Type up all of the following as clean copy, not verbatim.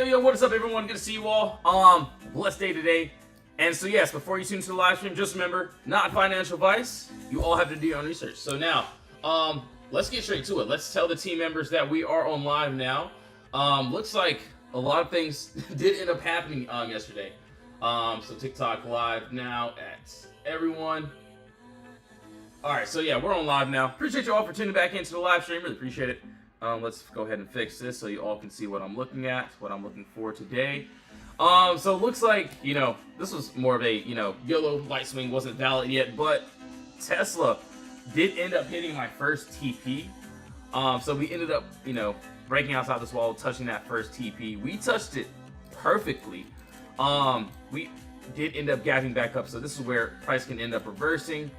Yo, what is up, everyone? Good to see you all. Blessed day today. And so, yes, before you tune into the live stream, just remember, not financial advice. You all have to do your own research. So now, let's get straight to it. Let's tell the team members that we are on live now. Looks like a lot of things did end up happening yesterday. So TikTok live now at everyone. All right, so yeah, we're on live now. Appreciate you all for tuning back into the live stream. Really appreciate it. Let's go ahead and fix this so you all can see what I'm looking at, what I'm looking for today. So it looks like, this was more of a, YOLO light swing wasn't valid yet, but Tesla did end up hitting my first TP. So we ended up, breaking outside this wall, touching that first TP. We touched it perfectly. We did end up gapping back up, so this is where price can end up reversing.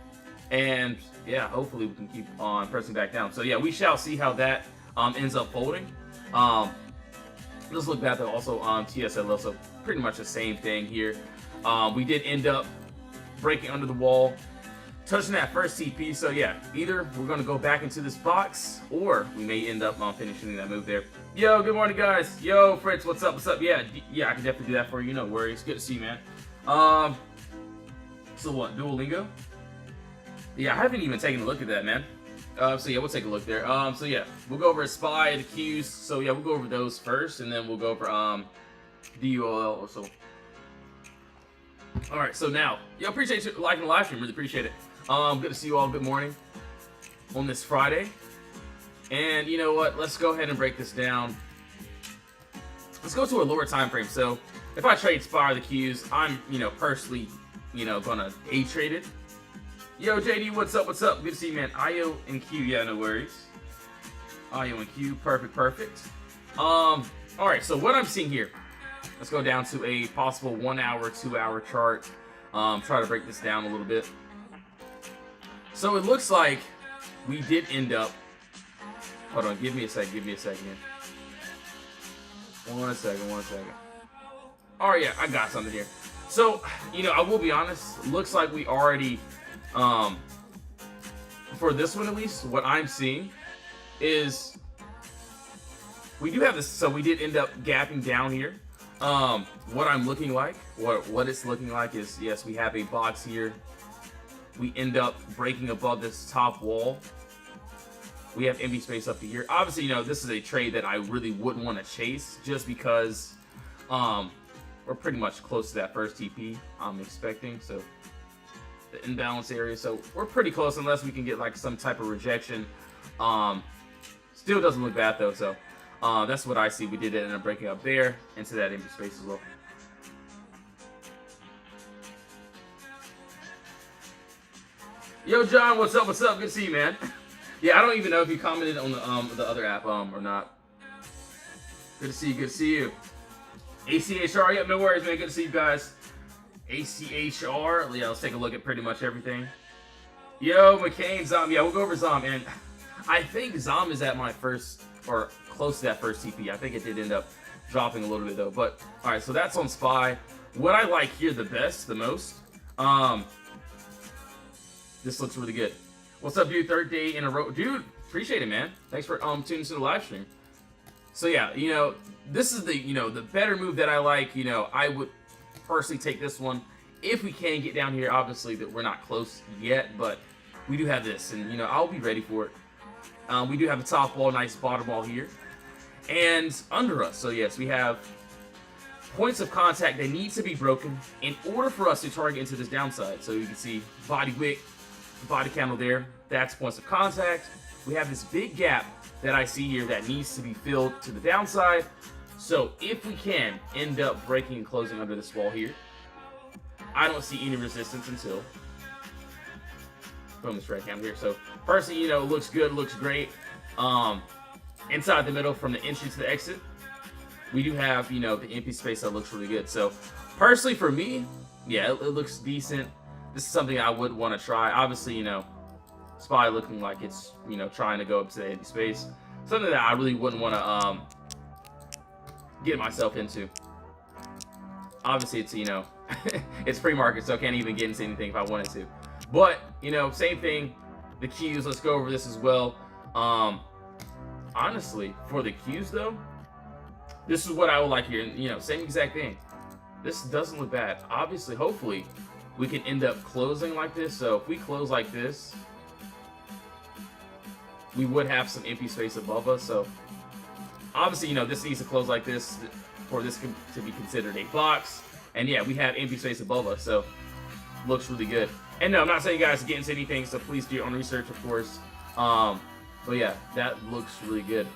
And yeah, hopefully we can keep on pressing back down. So yeah, we shall see how that ends up folding. Let's look back though also on TSLO, so pretty much the same thing here. We did end up breaking under the wall, touching that first TP. So yeah, either we're going to go back into this box or we may end up finishing that move there. Yo, good morning guys. Yo, Fritz, what's up? What's up? Yeah, I can definitely do that for you. No worries. Good to see you, man. So what, Duolingo? Yeah, I haven't even taken a look at that, man. So yeah, we'll take a look there. So yeah, we'll go over SPY, the Qs. So yeah, we'll go over those first, and then we'll go over DULL also. All right, so now, appreciate you liking the live stream. Really appreciate it. Good to see you all. Good morning on this Friday. And you know what? Let's go ahead and break this down. Let's go to a lower time frame. So if I trade SPY or the Qs, I'm personally gonna day trade it. Yo, JD, what's up? What's up? Good to see you, man. IO and Q, yeah, no worries. IO and Q, perfect. All right, so what I'm seeing here, let's go down to a possible 1 hour, 2 hour chart. Try to break this down a little bit. So it looks like we did end up, hold on, give me a second here. One second. All right, yeah, I got something here. So, I will be honest, looks like we already, for this one at least, what I'm seeing is we do have this, so we did end up gapping down here. What I'm looking like, what it's looking like is, yes, we have a box here. We end up breaking above this top wall. We have empty space up to here. Obviously, this is a trade that I really wouldn't want to chase just because we're pretty much close to that first TP I'm expecting. So the imbalance area, so we're pretty close unless we can get like some type of rejection. Still doesn't look bad though, so that's what I see. We did end up breaking up there into that empty space as well. Yo, John, what's up? What's up? Good to see you, man. Yeah, I don't even know if you commented on the other app or not. Good to see you. Good to see you. ACHR, yep, no worries, man. Good to see you guys. ACHR, yeah, let's take a look at pretty much everything. Yo, McCain, Zom, yeah, we'll go over Zom, and I think Zom is at my first, or close to that first TP. I think it did end up dropping a little bit though, but all right, so that's on SPY. What I like here the most, this looks really good. What's up, dude? Third day in a row, dude. Appreciate it, man. Thanks for tuning into the live stream. So yeah, this is the the better move that I like. I would personally take this one if we can get down here. Obviously that we're not close yet, but we do have this, and I'll be ready for it. We do have a top wall, nice bottom wall here, and under us. So yes, we have points of contact that need to be broken in order for us to target into this downside. So you can see body wick, body candle there. That's points of contact. We have this big gap that I see here that needs to be filled to the downside. So if we can end up breaking and closing under this wall here, I don't see any resistance until boom, this red candle here. So personally, it looks good, looks great. Inside the middle from the entry to the exit, we do have the empty space that looks really good. So personally for me, yeah, it looks decent. This is something I would want to try. Obviously, SPY looking like it's trying to go up to the empty space. Something that I really wouldn't want to get myself into. Obviously, it's it's pre-market, so I can't even get into anything if I wanted to. But same thing. The Qs. Let's go over this as well. Honestly, for the Qs though, This is what I would like here. And, you know, same exact thing. This doesn't look bad. Obviously, hopefully, we can end up closing like this. So if we close like this, we would have some empty space above us. So obviously, you know, this needs to close like this for this to be considered a box. And yeah, we have empty space above us. So looks really good. And no, I'm not saying you guys to get into anything, so please do your own research, of course. But yeah, that looks really good.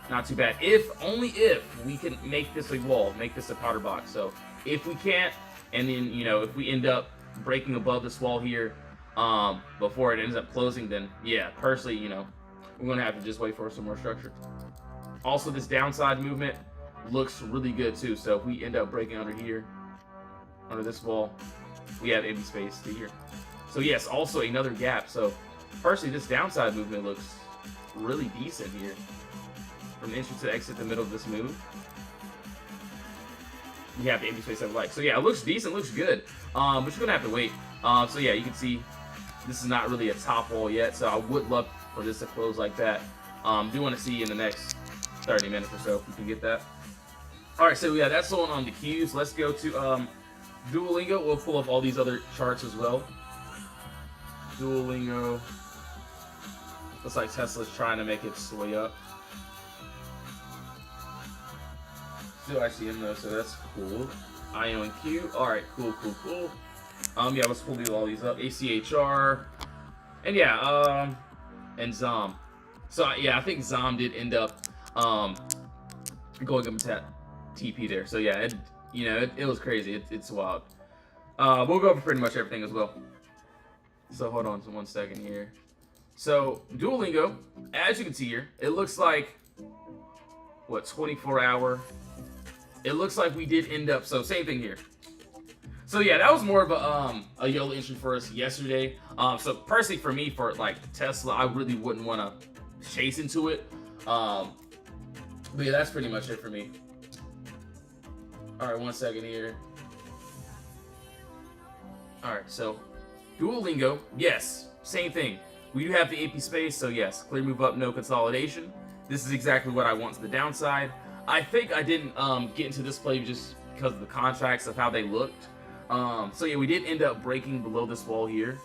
Not too bad. Only if we can make this a wall, make this a powder box. So if we can't, and then, you know, if we end up breaking above this wall here before it ends up closing, then yeah, personally, you know, we're gonna have to just wait for some more structure. Also, this downside movement looks really good too. So if we end up breaking under here, under this wall, we have empty space to here. So yes, also another gap. So personally, this downside movement looks really decent here. From the entry to the exit, the middle of this move, we have the empty space I like. So yeah, it looks decent, looks good. But you're gonna have to wait. So yeah, you can see this is not really a top wall yet. So I would love for this to close like that. Do want to see in the next 30 minutes or so if we can get that. All right, so yeah, that's on the cues. Let's go to Duolingo. We'll pull up all these other charts as well. Duolingo. Looks like Tesla's trying to make its way up. Still ICM though, so that's cool. IONQ. All right, cool. Yeah, let's pull all these up. ACHR, and yeah, and ZOM. So yeah, I think ZOM did end up going up to TP there. So yeah, it was crazy. It's wild. We'll go over pretty much everything as well. So hold on to 1 second here. So Duolingo, as you can see here, it looks like what 24-hour. It looks like we did end up. So same thing here. So yeah, that was more of a YOLO entry for us yesterday. So personally for me, for like Tesla, I really wouldn't want to chase into it. But yeah, that's pretty much it for me. All right, 1 second here. All right, so Duolingo, yes, same thing. We do have the AP space, so yes, clear move up, no consolidation. This is exactly what I want to the downside. I think I didn't get into this play just because of the contracts of how they looked. So yeah, we did end up breaking below this wall here,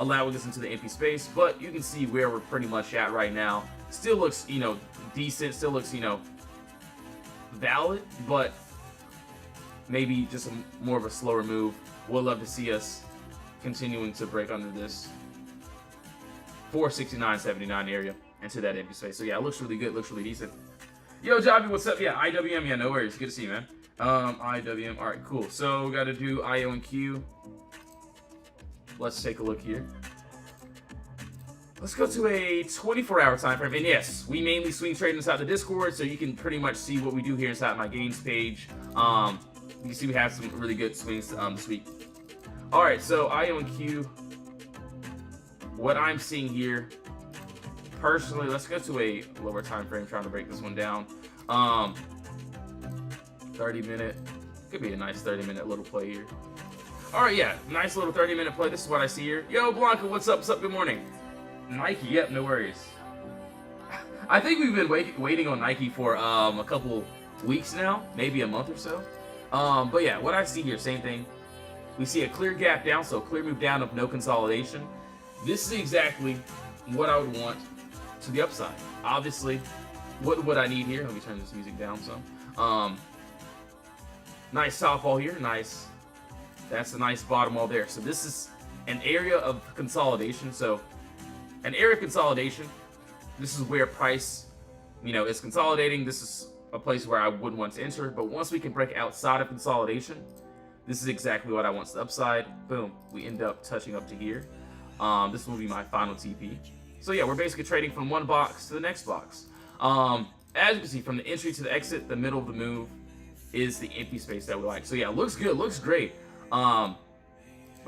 allowing us into the empty space, but you can see where we're pretty much at right now. Still looks, you know, decent, still looks, you know, valid, but maybe just more of a slower move. We'll love to see us continuing to break under this 469.79 area into that empty space. So yeah, it looks really good, looks really decent. Yo, Javi, what's up? Yeah, IWM, yeah, no worries. Good to see you, man. IWM, all right, cool. So we got to do IONQ. Let's take a look here. Let's go to a 24-hour time frame. And yes, we mainly swing trade inside the Discord, so you can pretty much see what we do here inside my gains page. You can see we have some really good swings this week. All right, so IONQ. What I'm seeing here, personally, let's go to a lower time frame, trying to break this one down. 30-minute, could be a nice 30-minute little play here. All right, yeah, nice little 30-minute play. This is what I see here. Yo, Blanca, what's up? What's up? Good morning. Nike, yep, no worries. I think we've been waiting on Nike for a couple weeks now, maybe a month or so. But yeah, what I see here, same thing. We see a clear gap down, so clear move down of no consolidation. This is exactly what I would want to the upside. Obviously, what would I need here? Let me turn this music down some. Nice top wall here, nice. That's a nice bottom wall there. So this is an area of consolidation. So an area of consolidation, this is where price, you know, is consolidating. This is a place where I would want to enter. But once we can break outside of consolidation, this is exactly what I want to the upside. Boom, we end up touching up to here. This will be my final TP. So yeah, we're basically trading from one box to the next box. As you can see, from the entry to the exit, the middle of the move is the empty space that we like. So yeah, looks good, looks great. But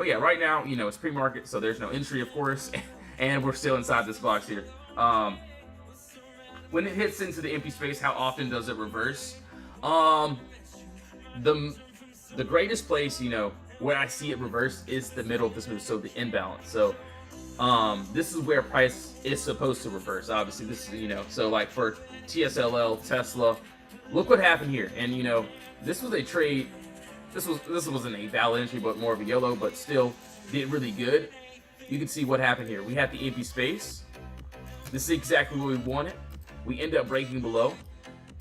yeah, right now, you know, it's pre-market, so there's no entry, of course, and we're still inside this box here. When it hits into the empty space, how often does it reverse? The greatest place, you know, where I see it reverse is the middle of this move, so the imbalance. So this is where price is supposed to reverse. Obviously, this is, so like for TSLL, Tesla, look what happened here. And, this was a trade. This wasn't a valid entry, but more of a YOLO, but still did really good. You can see what happened here. We had the empty space. This is exactly what we wanted. We end up breaking below.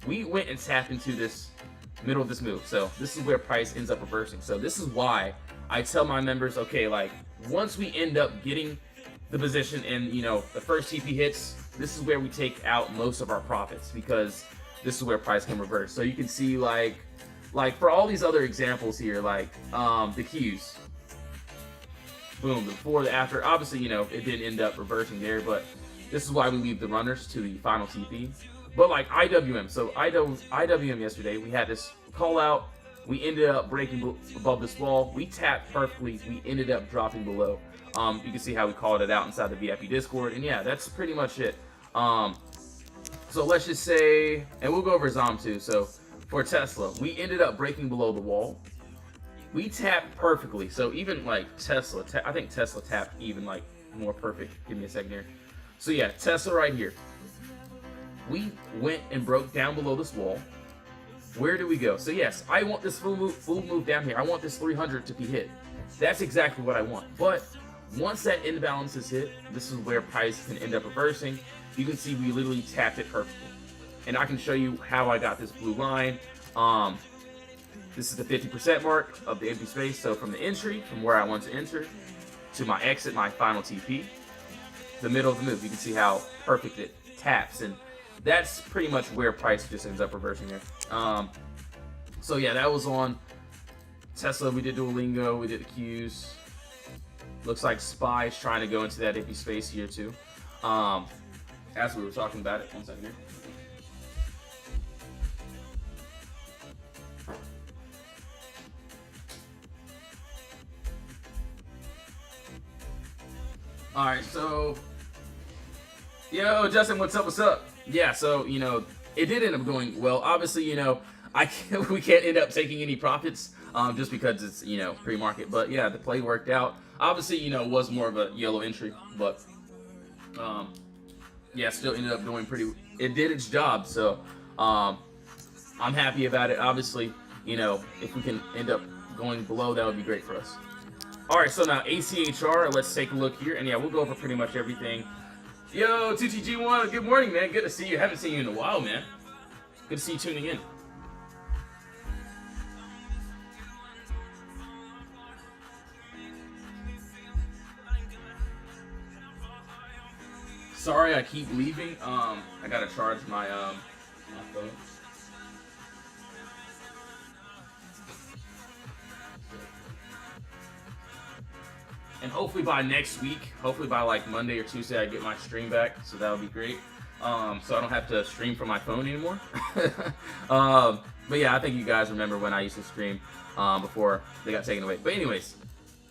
We went and tapped into this middle of this move. So this is where price ends up reversing. So this is why I tell my members, okay, like once we end up getting the position and the first TP hits, this is where we take out most of our profits, because this is where price can reverse. So you can see like for all these other examples here, like the Qs, boom, the before, the after. Obviously, it didn't end up reversing there, but this is why we leave the runners to the final TP. But like IWM, so IWM yesterday, we had this call out. We ended up breaking above this wall. We tapped perfectly. We ended up dropping below. You can see how we called it out inside the VIP Discord. And yeah, that's pretty much it. So let's just say, and we'll go over ZOM too. So for Tesla, we ended up breaking below the wall. We tapped perfectly. So even like Tesla, I think Tesla tapped even like more perfect. Give me a second here. So yeah, Tesla right here. We went and broke down below this wall. Where do we go? So yes, I want this full move down here. I want this 300 to be hit. That's exactly what I want. But once that imbalance is hit, this is where price can end up reversing. You can see we literally tapped it perfectly. And I can show you how I got this blue line. This is the 50% mark of the empty space. So from the entry, from where I want to enter, to my exit, my final TP, the middle of the move, you can see how perfect it taps. And that's pretty much where price just ends up reversing there. So yeah, that was on Tesla. We did Duolingo, we did the Qs. Looks like SPY is trying to go into that empty space here too. As we were talking about it, 1 second here. All right, so yo, Justin, what's up? What's up? Yeah, so it did end up going well. Obviously, we can't end up taking any profits just because it's pre-market. But yeah, the play worked out. Obviously, it was more of a yellow entry, but yeah, still ended up doing pretty. It did its job, so I'm happy about it. Obviously, if we can end up going below, that would be great for us. All right, so now ACHR, let's take a look here, and yeah, we'll go over pretty much everything. Yo, 2TG1, good morning, man. Good to see you. Haven't seen you in a while, man. Good to see you tuning in. Sorry, I keep leaving. I gotta charge my phone. And hopefully by next week, hopefully by like Monday or Tuesday, I get my stream back. So that would be great. So I don't have to stream from my phone anymore. But yeah, I think you guys remember when I used to stream before they got taken away. But anyways,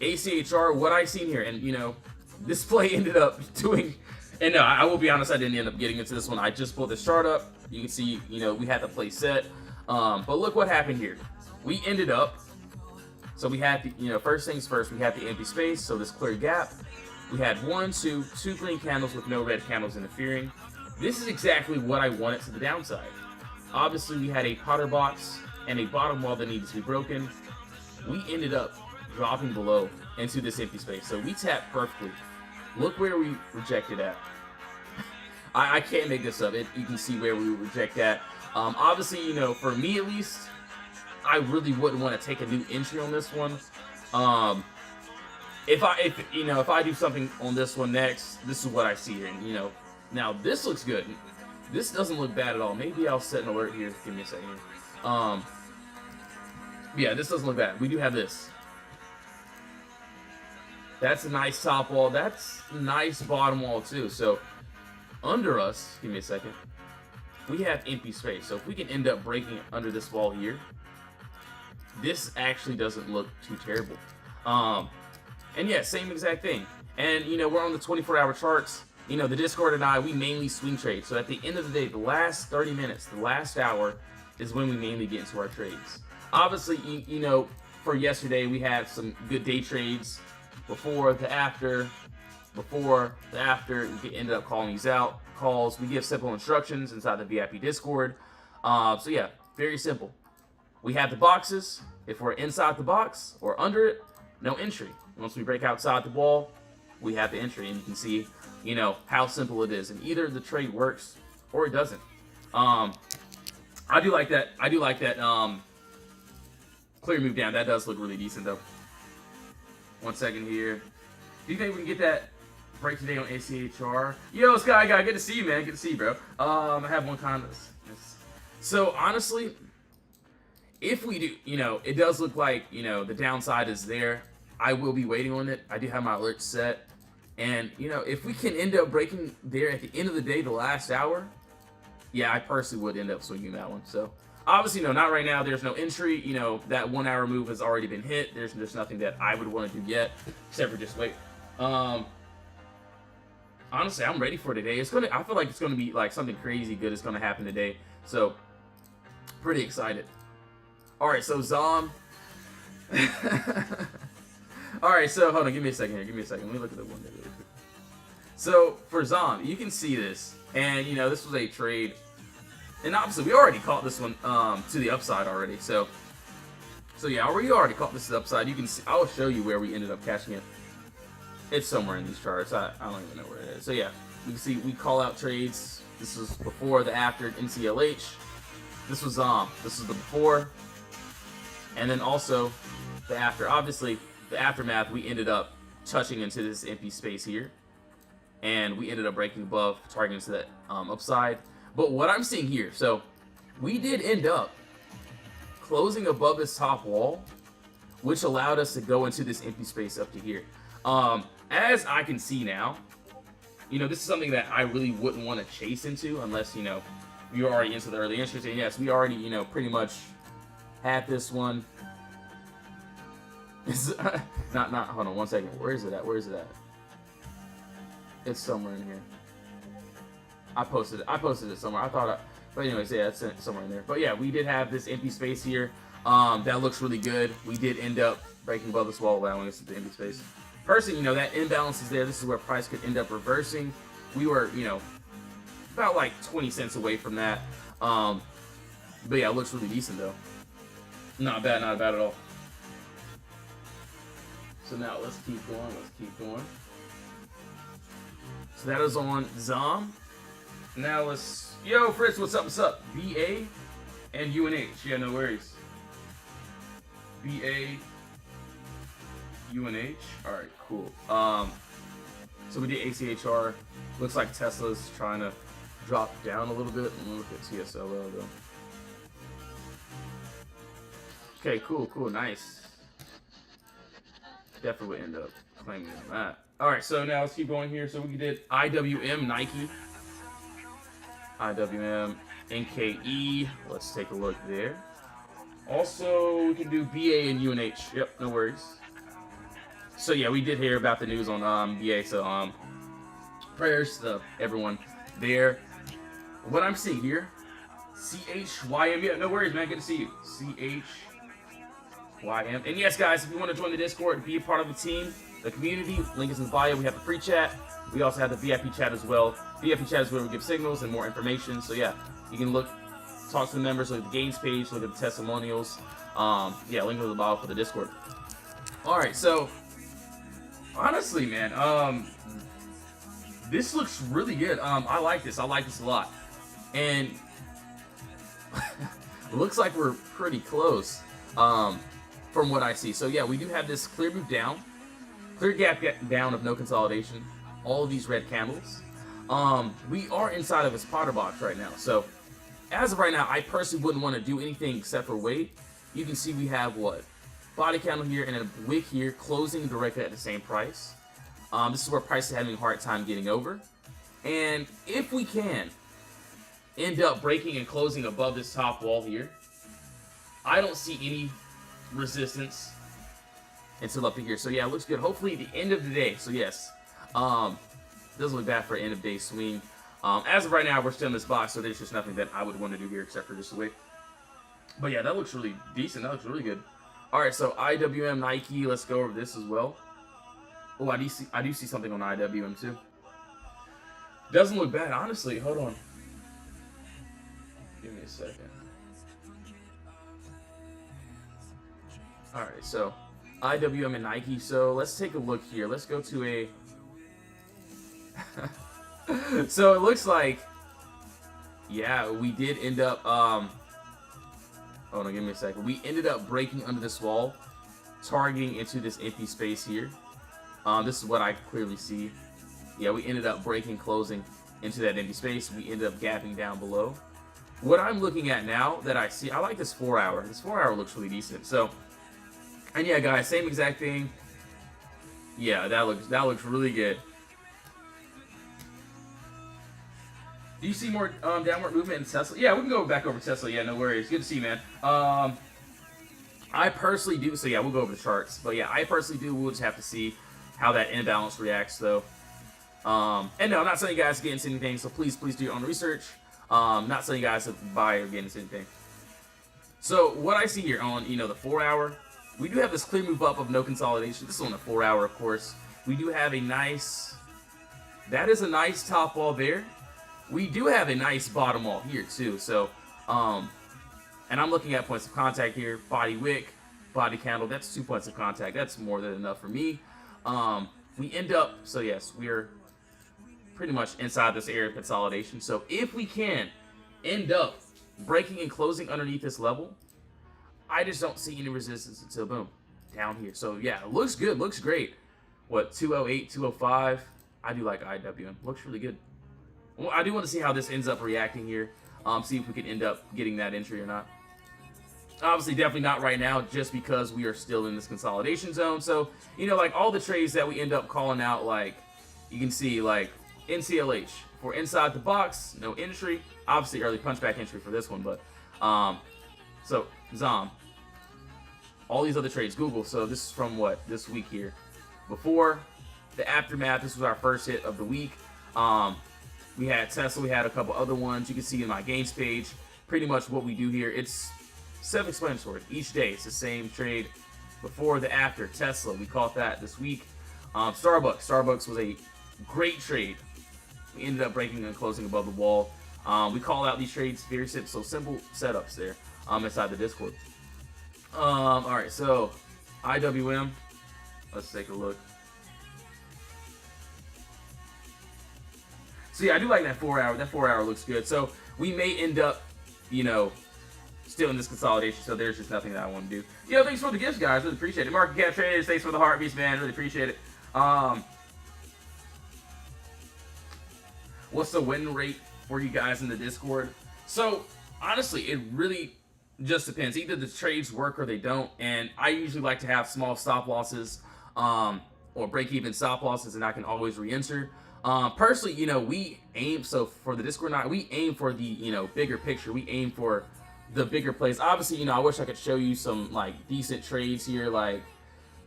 ACHR, what I seen here, and this play ended up doing. And no, I will be honest, I didn't end up getting into this one. I just pulled this chart up. You can see, we had the play set. But look what happened here. We ended up. So we had the, first things first, we had the empty space, so this clear gap. We had two green candles with no red candles interfering. This is exactly what I wanted to the downside. Obviously, we had a Potter box and a bottom wall that needed to be broken. We ended up dropping below into this empty space. So we tapped perfectly. Look where we rejected at. I can't make this up. You can see where we reject at. Obviously, for me at least, I really wouldn't want to take a new entry on this one. If I do something on this one next, this is what I see here. And now this looks good. This doesn't look bad at all. Maybe I'll set an alert here. Give me a second here. Yeah, this doesn't look bad. We do have this. That's a nice top wall. That's a nice bottom wall too. So under us, give me a second, we have empty space. So if we can end up breaking under this wall here, this actually doesn't look too terrible. And yeah, same exact thing. And we're on the 24-hour charts. The Discord and I, we mainly swing trade. So at the end of the day, the last 30 minutes, the last hour is when we mainly get into our trades. Obviously, for yesterday, we had some good day trades before, the after. before, the after. We can end up calling these out. Calls. We give simple instructions inside the VIP Discord. So yeah, very simple. We have the boxes. If we're inside the box or under it, no entry. Once we break outside the wall, we have the entry, and you can see, you know, how simple it is. And either the trade works or it doesn't. I do like that. I do like that. Clear move down. That does look really decent, though. 1 second here. Do you think we can get that break today on ACHR? Yo, Sky Guy, good to see you, man. Good to see you, bro. I have one kind of. So honestly, if we do, you know, it does look like, you know, the downside is there. I will be waiting on it. I do have my alerts set. And, you know, if we can end up breaking there at the end of the day, the last hour, yeah, I personally would end up swinging that one. So, obviously, no, not right now. There's no entry. You know, that 1 hour move has already been hit. There's just nothing that I would want to do yet, except for just wait. Honestly, I'm ready for today. I feel like it's gonna be like something crazy good is gonna happen today. So, pretty excited. All right, so Zom. All right, so hold on, give me a second here. Give me a second. Let me look at the window really quick. So for Zom, you can see this, and you know this was a trade, and obviously we already caught this one to the upside already. So yeah, we already caught this to the upside. You can see. I'll show you where we ended up catching it. It's somewhere in these charts. I don't even know where it is. So yeah, you can see we call out trades. This was before, the after, NCLH. This was this is the before, and then also the after. Obviously, the aftermath, we ended up touching into this empty space here, and we ended up breaking above, targeting to that upside. But what I'm seeing here, so we did end up closing above this top wall, which allowed us to go into this empty space up to here. As I can see now, you know, this is something that I really wouldn't want to chase into unless, you know, you're already into the early interest. And yes, we already, you know, pretty much had this one. It's hold on 1 second. Where is it at? Where is it at? It's somewhere in here. I posted it somewhere. But anyways, yeah, it's somewhere in there. But yeah, we did have this empty space here. That looks really good. We did end up breaking above this wall, allowing us to the empty space. Personally, you know, that imbalance is there. This is where price could end up reversing. We were, you know, about like 20 cents away from that. But yeah, it looks really decent though. Not bad at all. So now let's keep going. So that is on Zom. Now let's, yo Fritz, what's up? BA and UNH. Yeah, no worries. BA, UNH. All right, cool. So we did ACHR. Looks like Tesla's trying to drop down a little bit. I'm gonna look at TSLO though. Okay, cool, nice. Definitely would end up claiming on that. All right, so now let's keep going here. So we did IWM Nike, IWM NKE. Let's take a look there. Also, we can do BA and UNH. Yep, no worries. So yeah, we did hear about the news on BA. So prayers to everyone there. What I'm seeing here, CHYM. Yeah, no worries, man. Good to see you. CHYM. And yes, guys, if you want to join the Discord, be a part of the team, the community, link is in the bio. We have the free chat. We also have the VIP chat as well. VIP chat is where we give signals and more information. So yeah, you can talk to the members, look at the games page, look at the testimonials. Yeah, link in the bio for the Discord. All right, so honestly, man, this looks really good. I like this. I like this a lot. And it looks like we're pretty close from what I see. So yeah, we do have this clear move down, clear gap down of no consolidation. All of these red candles. We are inside of a spotter box right now. So as of right now, I personally wouldn't want to do anything except for wait. You can see we have what? Body candle here and a wick here closing directly at the same price. This is where price is having a hard time getting over. And if we can end up breaking and closing above this top wall here, I don't see any resistance until up to here. So yeah, it looks good. Hopefully the end of the day. So yes, doesn't look bad for an end of day swing. As of right now, we're still in this box, so there's just nothing that I would want to do here except for just wait. But yeah, that looks really decent. That looks really good. All right, so IWM Nike. Let's go over this as well. Oh, I do see something on IWM too. Doesn't look bad, honestly. Hold on. Give me a second. Alright, so IWM and Nike. So let's take a look here. Let's go to a... So it looks like, yeah, we did end up, hold on, give me a second. We ended up breaking under this wall, targeting into this empty space here. This is what I clearly see. Yeah, we ended up breaking, closing into that empty space. We ended up gapping down below. What I'm looking at now that I see, I like this 4 hour. This 4 hour looks really decent. So, and yeah, guys, same exact thing. Yeah, that looks really good. Do you see more downward movement in Tesla? Yeah, we can go back over Tesla. Yeah, no worries. Good to see you, man. I personally do. So yeah, we'll go over the charts. But yeah, I personally do. We'll just have to see how that imbalance reacts, though. And no, I'm not telling you guys to get into anything. So please do your own research. Not telling you guys to buy or get into anything. So what I see here on, the 4 hour, we do have this clear move up of no consolidation. This is on the 4 hour, of course. We do have a nice. That is a nice top wall there. We do have a nice bottom wall here too, so, and I'm looking at points of contact here, body wick, body candle, that's 2 points of contact, that's more than enough for me. We end up, so yes, we're pretty much inside this area of consolidation, so if we can end up breaking and closing underneath this level, I just don't see any resistance until boom, down here. So yeah, it looks good, looks great. What, 208, 205, I do like IWM, looks really good. Well, I do want to see how this ends up reacting here. See if we can end up getting that entry or not. Obviously, definitely not right now, just because we are still in this consolidation zone. So, like all the trades that we end up calling out, like you can see, like NCLH for inside the box, no entry. Obviously, early punchback entry for this one, but so ZOM. All these other trades, Google. So this is from what this week here. Before the aftermath, this was our first hit of the week. We had Tesla, we had a couple other ones. You can see in my games page pretty much what we do here. It's self-explanatory. Each day, it's the same trade. Before, the after. Tesla, we caught that this week. Starbucks was a great trade. We ended up breaking and closing above the wall. We call out these trades very simple, so simple setups there inside the Discord. All right, so IWM. Let's take a look. So yeah, I do like that 4 hour. That 4 hour looks good. So we may end up, still in this consolidation. So there's just nothing that I want to do. Thanks for the gifts, guys. Really appreciate it. Market cap traders, thanks for the heartbeats, man. Really appreciate it. What's the win rate for you guys in the Discord? So honestly, it really just depends. Either the trades work or they don't. And I usually like to have small stop losses, or break even stop losses, and I can always re-enter. Personally, we aim, so for the Discord night, we aim for the, bigger picture. We aim for the bigger plays. Obviously, I wish I could show you some, like, decent trades here. Like,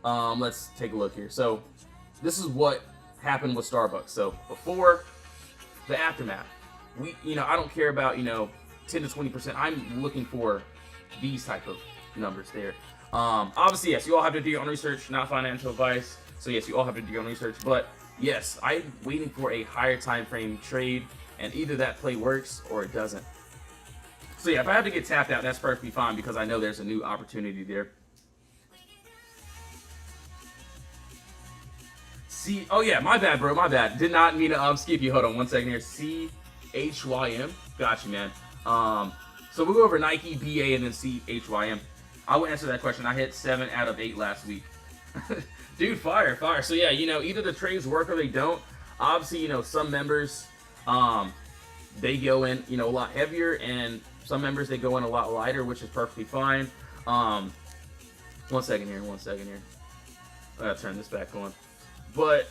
let's take a look here. So, this is what happened with Starbucks. So, before the aftermath, I don't care about, 10 to 20%. I'm looking for these type of numbers there. Obviously, yes, you all have to do your own research, not financial advice. So, yes, you all have to do your own research, but yes, I'm waiting for a higher time frame trade, and either that play works or it doesn't. So yeah, if I have to get tapped out, that's perfectly fine because I know there's a new opportunity there. Oh yeah, my bad, bro, my bad. Did not mean to skip you. Hold on one second here. CHYM. Got you, man. So we'll go over Nike, BA, and then CHYM. I will answer that question. I hit 7 out of 8 last week. Dude, fire. So yeah, either the trades work or they don't. Obviously, some members, they go in, a lot heavier, and some members, they go in a lot lighter, which is perfectly fine. One second here. I gotta turn this back on. But,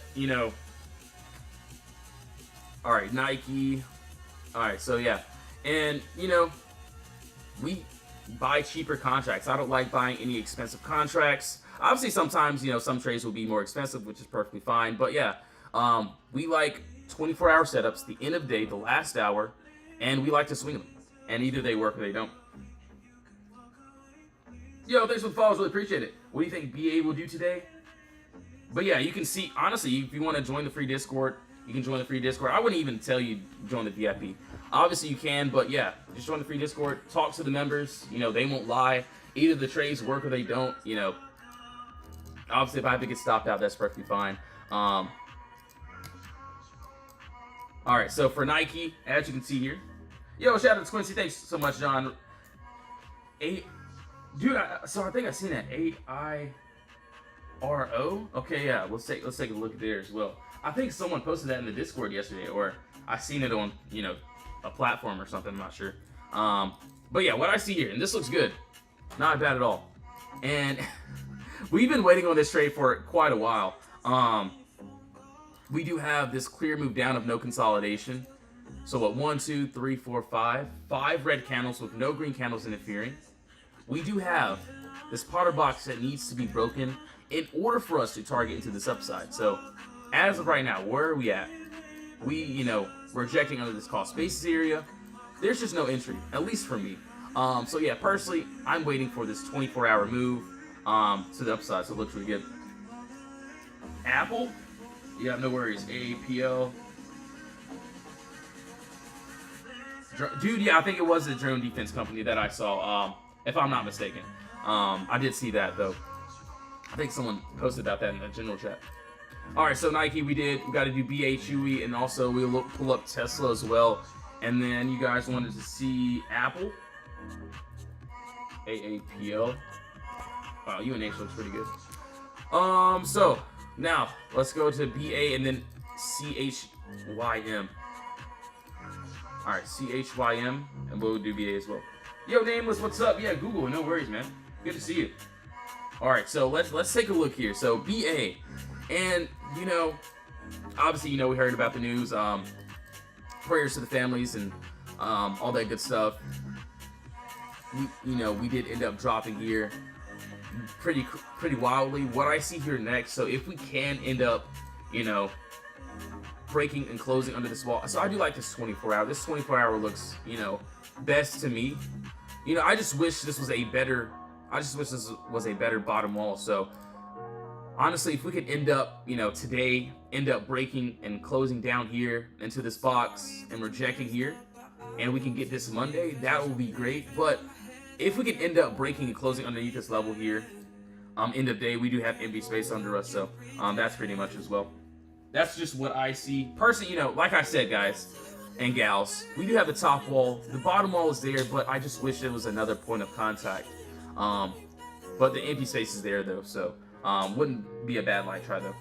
all right, Nike. All right, so yeah. And, we buy cheaper contracts. I don't like buying any expensive contracts. Obviously, sometimes, some trades will be more expensive, which is perfectly fine. But yeah, we like 24-hour setups, the end of the day, the last hour, and we like to swing them. And either they work or they don't. Yo, thanks for the follows. Really appreciate it. What do you think BA will do today? But yeah, you can see, honestly, if you want to join the free Discord, you can join the free Discord. I wouldn't even tell you join the VIP. Obviously you can, but yeah, just join the free Discord. Talk to the members. You know, they won't lie. Either the trades work or they don't. You know, obviously if I have to get stopped out, that's perfectly fine. All right, so for Nike, as you can see here, yo, shout out to Quincy. Thanks so much, John. Dude, so I think I seen that AIRO. Okay, yeah, let's take a look there as well. I think someone posted that in the Discord yesterday, or I seen it on, you know, a platform or something. I'm not sure. But yeah, what I see here, and this looks good, not bad at all. And we've been waiting on this trade for quite a while. We do have this clear move down of no consolidation. So what, 1, 2, 3, 4, 5. 5 red candles with no green candles interfering. We do have this Potter box that needs to be broken in order for us to target into this upside. So as of right now, where are we at? We, you know, we're ejecting under this cost basis area. There's just no entry, at least for me. So yeah, personally, I'm waiting for this 24-hour move to the upside. So it looks really good. Apple, yeah, no worries. AAPL. Dude, yeah, I think it was the drone defense company that I saw, if I'm not mistaken. I did see that, though. I think someone posted about that in the general chat. All right, so Nike, we got to do BA Chewy, and also we'll pull up Tesla as well. And then you guys wanted to see Apple. AAPL. Wow, UNH looks pretty good. So now let's go to BA and then CHYM. All right, CHYM, and we'll do BA as well. Yo, Nameless, what's up? Yeah, Google, no worries, man. Good to see you. All right, so let's take a look here. So BA, and you know, obviously, you know, we heard about the news. Prayers to the families and all that good stuff. We did end up dropping here pretty wildly. What I see here next, so if we can end up, you know, breaking and closing under this wall. So I do like this 24-hour. This 24-hour looks, you know, best to me. You know, I just wish this was a better bottom wall. So honestly, if we could end up, you know, today end up breaking and closing down here into this box and rejecting here, and we can get this Monday, that will be great. But if we can end up breaking and closing underneath this level here, end of day, we do have empty space under us. So that's pretty much as well. That's just what I see. Personally, you know, like I said, guys and gals, we do have the top wall. The bottom wall is there, but I just wish there was another point of contact. But the empty space is there, though, so wouldn't be a bad line try, though.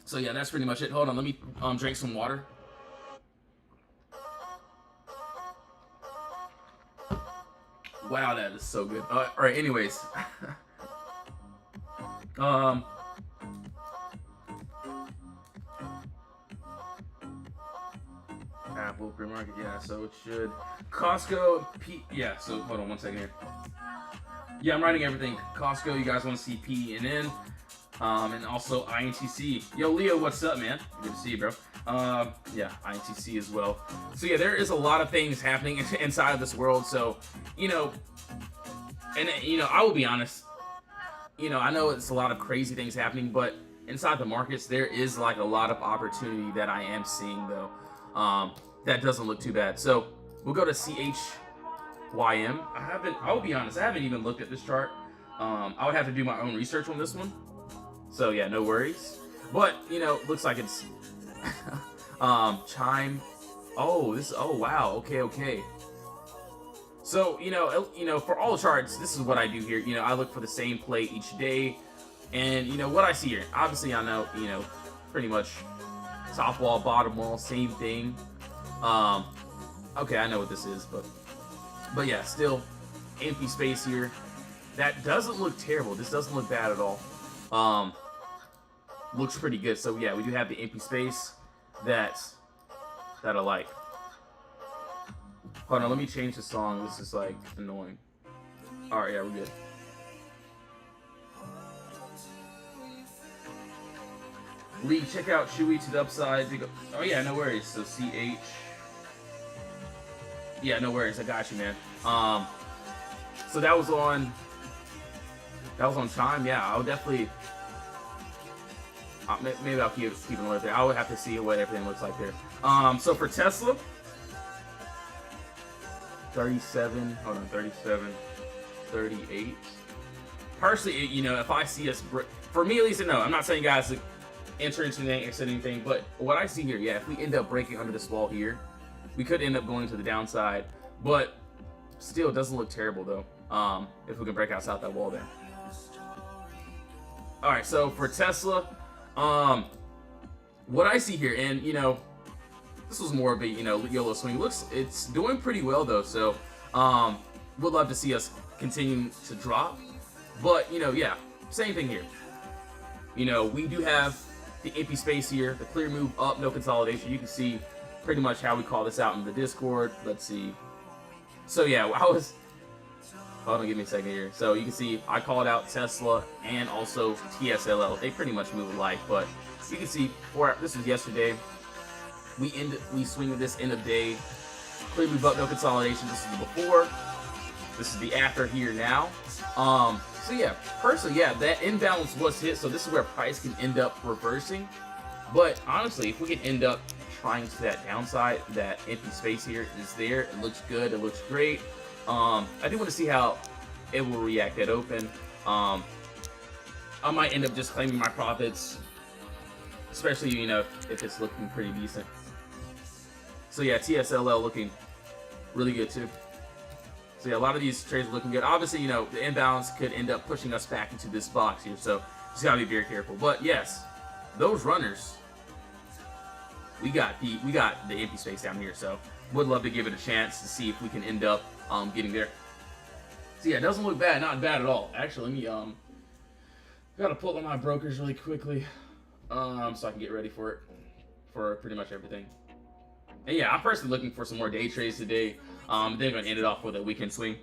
So, yeah, that's pretty much it. Hold on, let me drink some water. Wow, that is so good. All right, anyways. Apple, pre-market, yeah, so it should. Costco, yeah, so hold on one second here. Yeah, I'm writing everything. Costco, you guys want to see PENN, and also INTC. Yo, Leo, what's up, man? Good to see you, bro. Yeah, INTC as well. So yeah, there is a lot of things happening inside of this world, so, you know, and, you know, I will be honest, you know, I know it's a lot of crazy things happening, but inside the markets, there is, like, a lot of opportunity that I am seeing, though. That doesn't look too bad. So we'll go to CHYM. I will be honest, I haven't even looked at this chart. I would have to do my own research on this one. So yeah, no worries. But, you know, looks like it's Chime. Oh, wow. Okay. So, you know, for all charts, this is what I do here. You know, I look for the same play each day. And, you know, what I see here, obviously I know, you know, pretty much top wall, bottom wall, same thing. Okay, I know what this is, but yeah, still empty space here. That doesn't look terrible. This doesn't look bad at all. Looks pretty good. So yeah, we do have the empty space that I like. Hold on, let me change the song. This is like annoying. All right, yeah, we're good. Lee, check out Chewy to the upside. Oh yeah, no worries. So CH. Yeah, no worries. I got you, man. So that was on That was on time. Yeah, I would definitely. Maybe I'll keep an alert there. I would have to see what everything looks like there. So for Tesla, 37. Hold on, 37, 38. Personally, you know, if I see us, for me at least, no, I'm not saying guys to enter into anything, but what I see here, yeah, if we end up breaking under this wall here, we could end up going to the downside, but still, it doesn't look terrible though. If we can break outside that wall there. All right, so for Tesla, what I see here, and you know, this was more of a YOLO swing. It's doing pretty well though, so would love to see us continue to drop. But, you know, yeah, same thing here. You know, we do have the empty space here, the clear move up, no consolidation. You can see pretty much how we call this out in the Discord. Let's see. So, yeah, hold on, give me a second here. So, you can see I called out Tesla and also TSLL. They pretty much move alike, but you can see, this was yesterday. We swing with this end of day. Clear move up, no consolidation. This is the before. This is the after here now. So yeah, personally, yeah, that imbalance was hit, so this is where price can end up reversing. But honestly, if we can end up trying to that downside, that empty space here is there. It looks good. It looks great. I do want to see how it will react at open. I might end up just claiming my profits, especially, you know, if it's looking pretty decent. So yeah, TSLL looking really good too. So yeah, a lot of these trades are looking good. Obviously, you know, the imbalance could end up pushing us back into this box here, so just gotta be very careful. But yes, those runners, we got the empty space down here, so would love to give it a chance to see if we can end up getting there. So yeah, it doesn't look bad, not bad at all. Actually, let me gotta pull up my brokers really quickly, so I can get ready for it, for pretty much everything. And yeah, I'm personally looking for some more day trades today. They're going to end it off with a weekend swing.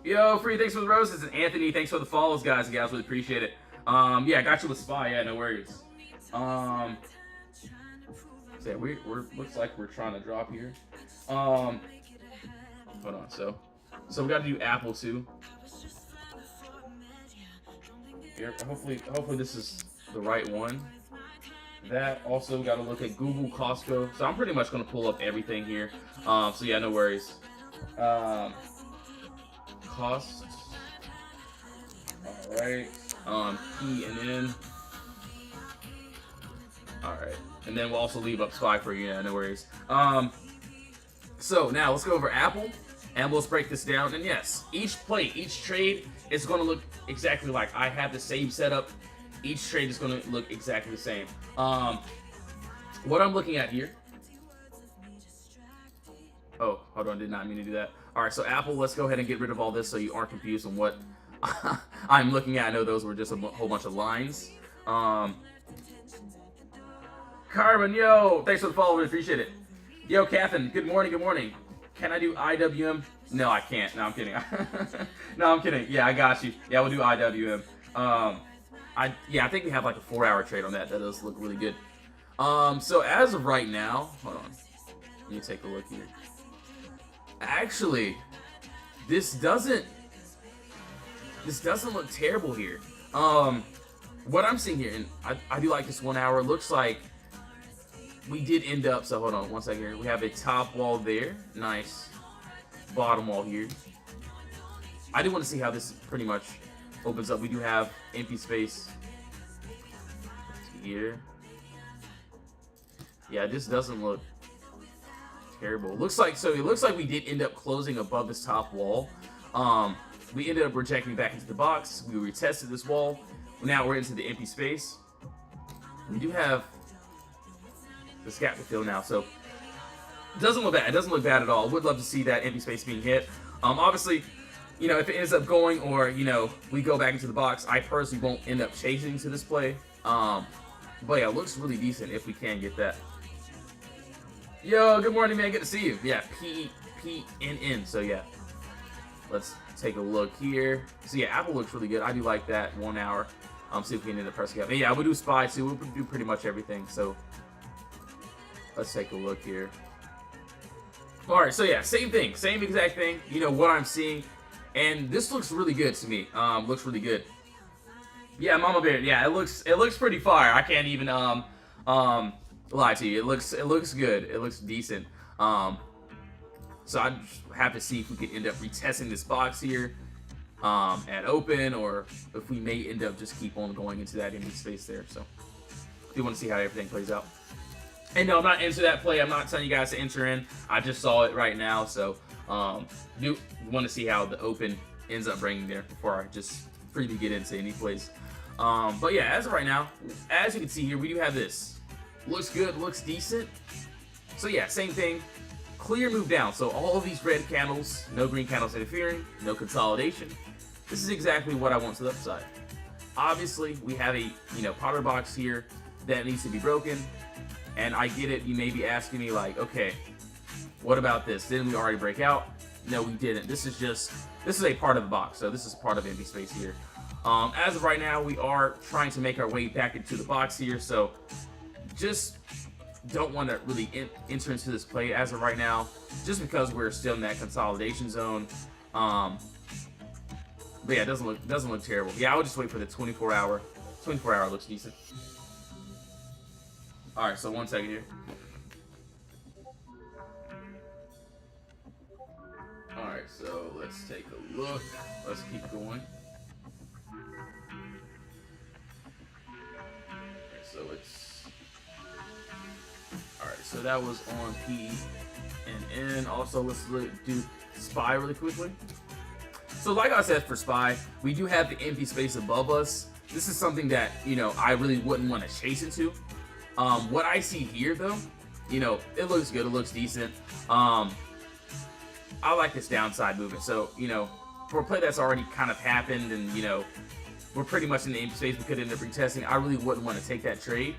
Yo, Free, thanks for the roses. And Anthony, thanks for the follows, guys. You guys really appreciate it. Yeah, I got you with SPY. Yeah, no worries. So yeah, we're looks like we're trying to drop here. Hold on. So we got to do Apple too. Here, hopefully this is the right one. That also got to look at Google, Costco. So I'm pretty much going to pull up everything here. So yeah, no worries. Cost. All right. P and N. All right. And then we'll also leave up SPY for you. Yeah, no worries. So now let's go over Apple and let's break this down. And yes, each play, each trade is going to look exactly like I have the same setup. Each trade is going to look exactly the same. What I'm looking at here. Oh, hold on. Did not mean to do that. All right, so Apple, let's go ahead and get rid of all this so you aren't confused on what I'm looking at. I know those were just a whole bunch of lines. Carmen, yo, thanks for the follow. We appreciate it. Yo, Catherine, good morning, good morning. Can I do IWM? No, I can't. No, I'm kidding. No, I'm kidding. Yeah, I got you. Yeah, we'll do IWM. I think we have like a 4-hour trade on that. That does look really good. So as of right now, hold on. Let me take a look here. Actually, this doesn't look terrible here. What I'm seeing here, and I do like this 1 hour. Looks like we did end up. So hold on one second here. We have a top wall there. Nice. Bottom wall here. I do want to see how this pretty much opens up. We do have empty space here. Yeah, this doesn't look terrible. It looks like we did end up closing above this top wall. We ended up rejecting back into the box. We retested this wall. Now we're into the empty space. We do have this gap to fill now, so it doesn't look bad. It doesn't look bad at all. Would love to see that empty space being hit. Obviously, you know, if it ends up going, or you know, we go back into the box, I personally won't end up chasing to this play. But yeah, it looks really decent if we can get that. Yo, good morning, man. Good to see you. Yeah, PNN. So yeah, let's take a look here. So yeah, Apple looks really good. I do like that 1 hour. See if we can end up pressing up. And yeah, we'll do SPY too. We'll do pretty much everything. So let's take a look here. All right, so yeah, same thing, same exact thing. You know what I'm seeing. And this looks really good to me. Looks really good. Yeah, Mama Bear. Yeah, it looks pretty fire. I can't even lie to you. It looks good. It looks decent. So I just have to see if we could end up retesting this box here at open, or if we may end up just keep on going into that empty space there. So I do want to see how everything plays out. And no, I'm not into that play. I'm not telling you guys to enter in. I just saw it right now, so do want to see how the open ends up bringing there before I just freely get into any plays. But yeah, as of right now, as you can see here, we do have this. Looks good, looks decent. So yeah, same thing. Clear move down. So all of these red candles, no green candles interfering, no consolidation. This is exactly what I want to the upside. Obviously, we have a Potter box here that needs to be broken. And I get it, you may be asking me like, okay, what about this? Didn't we already break out? No, we didn't. This is a part of the box, so this is part of empty space here. As of right now, we are trying to make our way back into the box here, so just don't want to really enter into this play as of right now, just because we're still in that consolidation zone. But yeah, it doesn't look terrible. Yeah, I would just wait for the 24 hour. 24 hour looks decent. All right, so 1 second here. All right, so let's take a look. Let's keep going. Okay, so it's all right. So that was on P and N. Also, let's do SPY really quickly. So like I said, for SPY, we do have the empty space above us. This is something that I really wouldn't want to chase into. What I see here, though, it looks good. It looks decent. I like this downside movement. So, for a play that's already kind of happened and, we're pretty much in the empty space, we could end up retesting. I really wouldn't want to take that trade.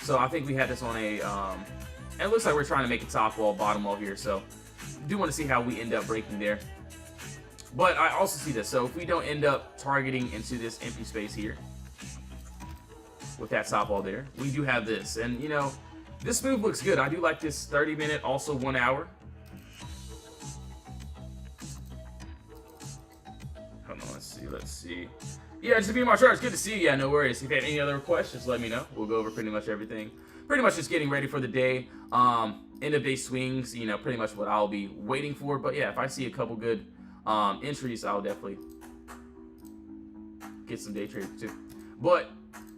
So I think we had this on a, it looks like we're trying to make a top wall, bottom wall here. So I do want to see how we end up breaking there. But I also see this. So if we don't end up targeting into this empty space here, with that top wall there, we do have this. And this move looks good. I do like this 30-minute, also 1 hour. Hold on, let's see. Yeah, just to be my charge. Good to see you. Yeah, no worries. If you have any other questions, let me know. We'll go over pretty much everything. Pretty much just getting ready for the day. End of day swings, pretty much what I'll be waiting for. But yeah, if I see a couple good entries, I'll definitely get some day trades too. But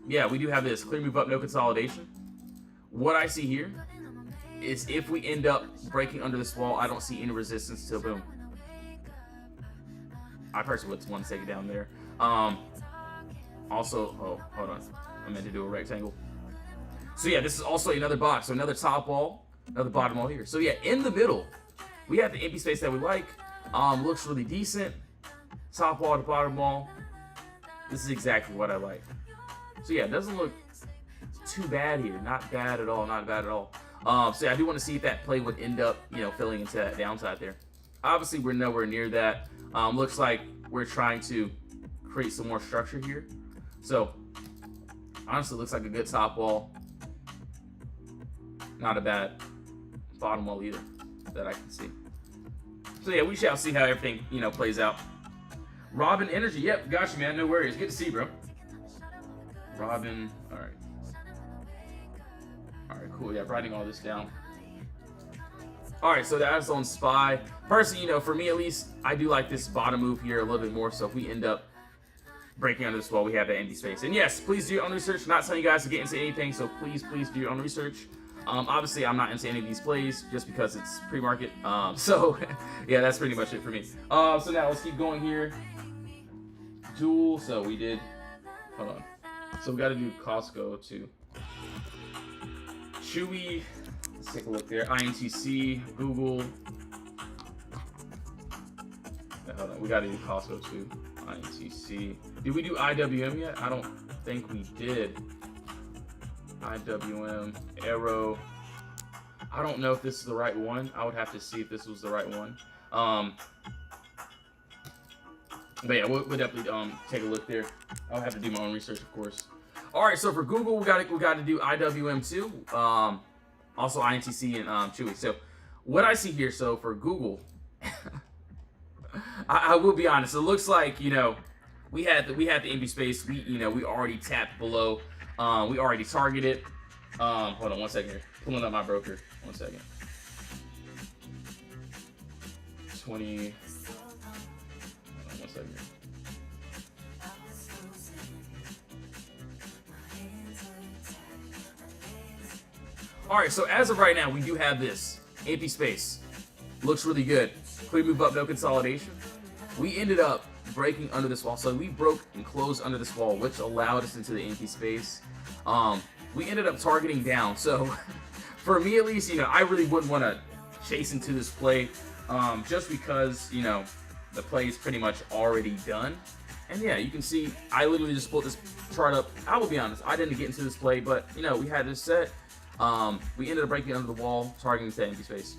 yeah, we do have this clear move up, no consolidation. What I see here is if we end up breaking under this wall, I don't see any resistance till boom. I personally would want to take it down there. Also, oh, hold on. I meant to do a rectangle. So yeah, this is also another box. So another top wall, another bottom wall here. So yeah, in the middle, we have the empty space that we like. Looks really decent. Top wall to bottom wall. This is exactly what I like. So yeah, it doesn't look too bad here. Not bad at all. Not bad at all. So yeah, I do want to see if that play would end up, filling into that downside there. Obviously, we're nowhere near that. Looks like we're trying to create some more structure here. So honestly, looks like a good top wall. Not a bad bottom wall either that I can see. So yeah, we shall see how everything, plays out. Robin Energy, yep, got you, man. No worries. Good to see you, bro. Robin, all right. All right, cool. Yeah, writing all this down. All right, so that's on SPY. Personally, for me at least, I do like this bottom move here a little bit more. So if we end up breaking under this wall, we have that empty space. And yes, please do your own research. Not telling you guys to get into anything, so please do your own research. Obviously, I'm not into any of these plays just because it's pre-market. So yeah, that's pretty much it for me. So now let's keep going here. Jewel. So we did. Hold on. So we got to do Costco too. Chewy. Let's take a look there. INTC. Google. Yeah, hold on. We got to do Costco too. INTC. Did we do IWM yet? I don't think we did. IWM, Arrow. I don't know if this is the right one. I would have to see if this was the right one. But yeah, we'll definitely take a look there. I'll have to do my own research, of course. All right, so for Google, we got to do IWM too. Also INTC and Chewy. So what I see here, so for Google, I will be honest. It looks like, you know, we had the empty space. We already tapped below. We already targeted. Hold on 1 second here. Pulling up my broker. 1 second. 20. Hold on 1 second. All right, so as of right now, we do have this empty space. Looks really good. Clear move up, no consolidation. We ended up breaking under this wall. So we broke and closed under this wall, which allowed us into the empty space. We ended up targeting down. So for me, at least, you know, I really wouldn't want to chase into this play, just because, you know, the play is pretty much already done. And yeah, you can see I literally just pulled this chart up. I will be honest, I didn't get into this play, but you know, we had this set. We ended up breaking under the wall, targeting that empty space.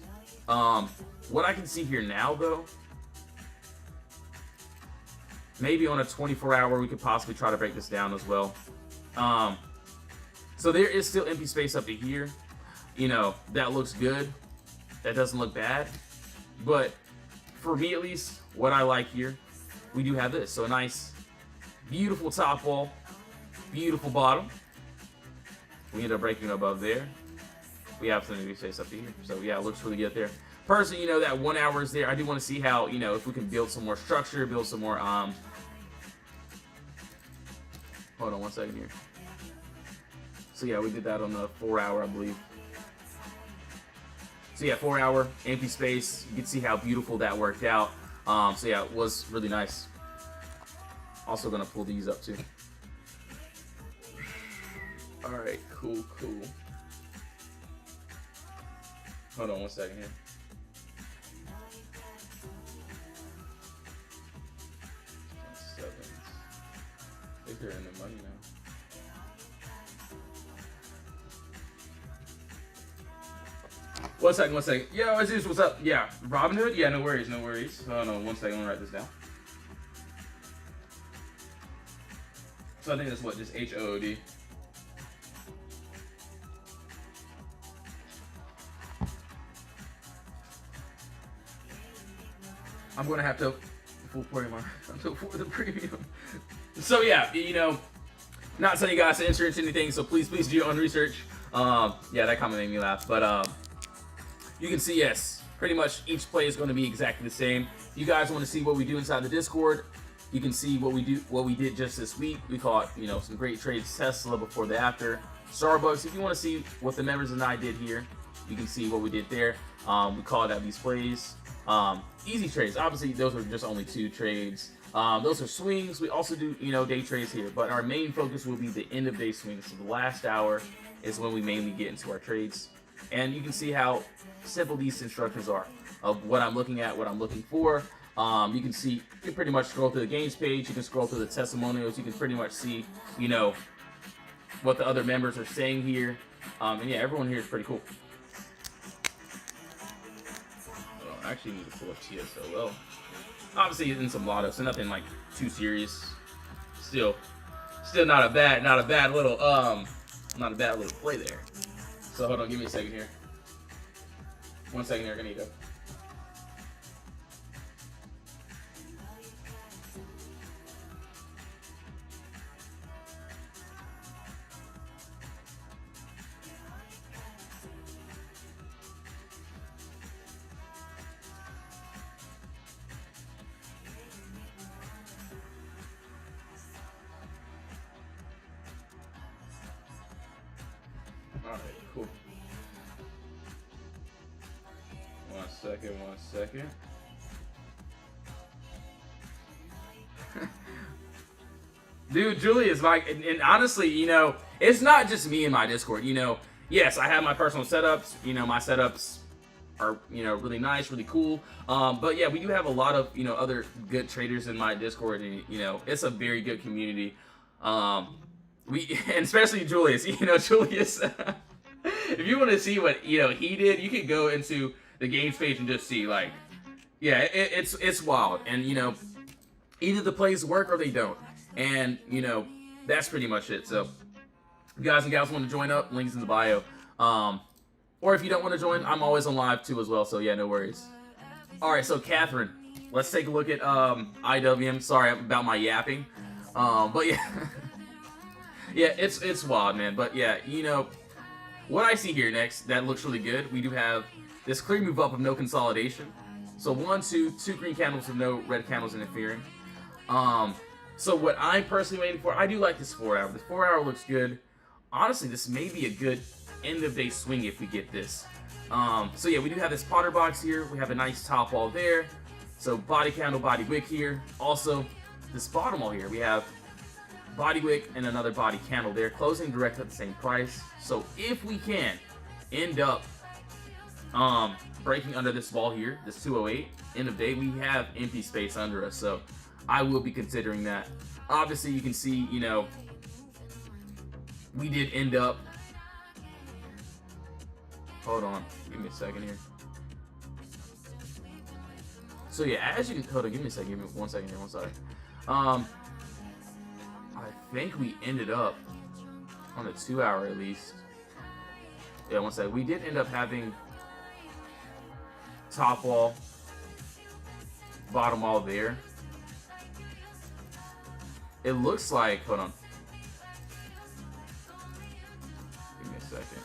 What I can see here now, though, maybe on a 24-hour, we could possibly try to break this down as well. So there is still empty space up to here. You know, that looks good. That doesn't look bad. But for me, at least, what I like here, we do have this. So a nice, beautiful top wall, beautiful bottom. We ended up breaking above there. We have some empty space up to here. So yeah, it looks really good there. Personally, you know, that 1 hour is there. I do want to see how, you know, if we can build some more structure, build some more, hold on 1 second here. So yeah, we did that on the 4 hour, I believe. So yeah, 4 hour, empty space. You can see how beautiful that worked out. So yeah, it was really nice. Also gonna pull these up too. All right, cool. Hold on 1 second here. Sevens. I think they're in the money now. One second. Yo, Aziz, what's up? Yeah, Robinhood? Yeah, no worries. Hold on 1 second, let me write this down. So I think that's what, just HOOD. I'm gonna have to full premium for the premium. So yeah, you know, not telling you guys to enter into anything, so please do your own research. Yeah, that comment made me laugh, but you can see, yes, pretty much each play is going to be exactly the same. If you guys want to see what we do inside the Discord, you can see what we did just this week. We caught, you know, some great trades, Tesla before the after, Starbucks. If you want to see what the members and I did here, you can see what we did there. We called out these plays. Easy trades. Obviously, those are just only 2 trades. Those are swings. We also do, you know, day trades here, but our main focus will be the end of day swings. So the last hour is when we mainly get into our trades. And you can see how simple these instructions are of what I'm looking at, what I'm looking for. You can see, you can pretty much scroll through the games page. You can scroll through the testimonials. You can pretty much see, you know, what the other members are saying here. And yeah, everyone here is pretty cool. I actually need to pull up TSOL. Obviously, in some lotto, so nothing like too serious. Still not a bad little play there. So hold on, give me a second here. 1 second here, Ganito. Alright, cool. One second. Dude, Julius, like, and honestly, you know, it's not just me in my Discord. You know, yes, I have my personal setups. You know, my setups are, you know, really nice, really cool. But yeah, we do have a lot of, you know, other good traders in my Discord, and you know, it's a very good community. And especially Julius. You know, Julius. If you want to see what, you know, he did, you can go into the games page and just see, like, yeah, it's wild. And you know, either the plays work or they don't. And you know, that's pretty much it. So, if you guys and gals want to join up, links in the bio. Or if you don't want to join, I'm always on live too as well. So yeah, no worries. All right, so Catherine, let's take a look at IWM. Sorry about my yapping. But yeah. Yeah, it's wild, man. But yeah, you know, what I see here next, that looks really good. We do have this clear move up of no consolidation. So two green candles with no red candles interfering. So what I'm personally waiting for, I do like this 4 hour. The 4 hour looks good. Honestly, this may be a good end of day swing if we get this. So yeah, we do have this Potter box here. We have a nice top wall there. So body candle, body wick here. Also, this bottom wall here, we have body wick and another body candle there, closing direct at the same price. So if we can end up breaking under this wall here, this 208, end of day, we have empty space under us. So I will be considering that. Obviously, you can see, you know, we did end up. Hold on, give me a second here. So yeah, as you can, hold on, give me a second, give me 1 second here, one second. I think we ended up on the 2 hour at least. Yeah, 1 second. We did end up having top wall, bottom wall there. It looks like, hold on. Give me a second.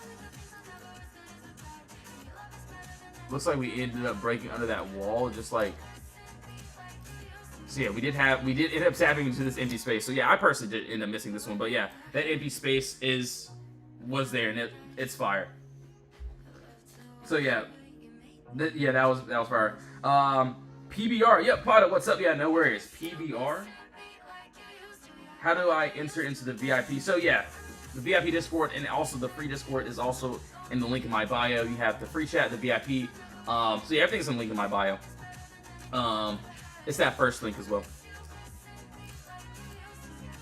Looks like we ended up breaking under that wall, just like. So yeah, we did end up tapping into this empty space. So yeah, I personally did end up missing this one, but yeah, that empty space was there, and it's fire. So yeah, that was fire. PBR, yep, Potter, what's up? Yeah, no worries. PBR. How do I enter into the VIP? So yeah, the VIP Discord and also the free Discord is also in the link in my bio. You have the free chat, the VIP. So yeah, everything's in the link in my bio. It's that first link as well.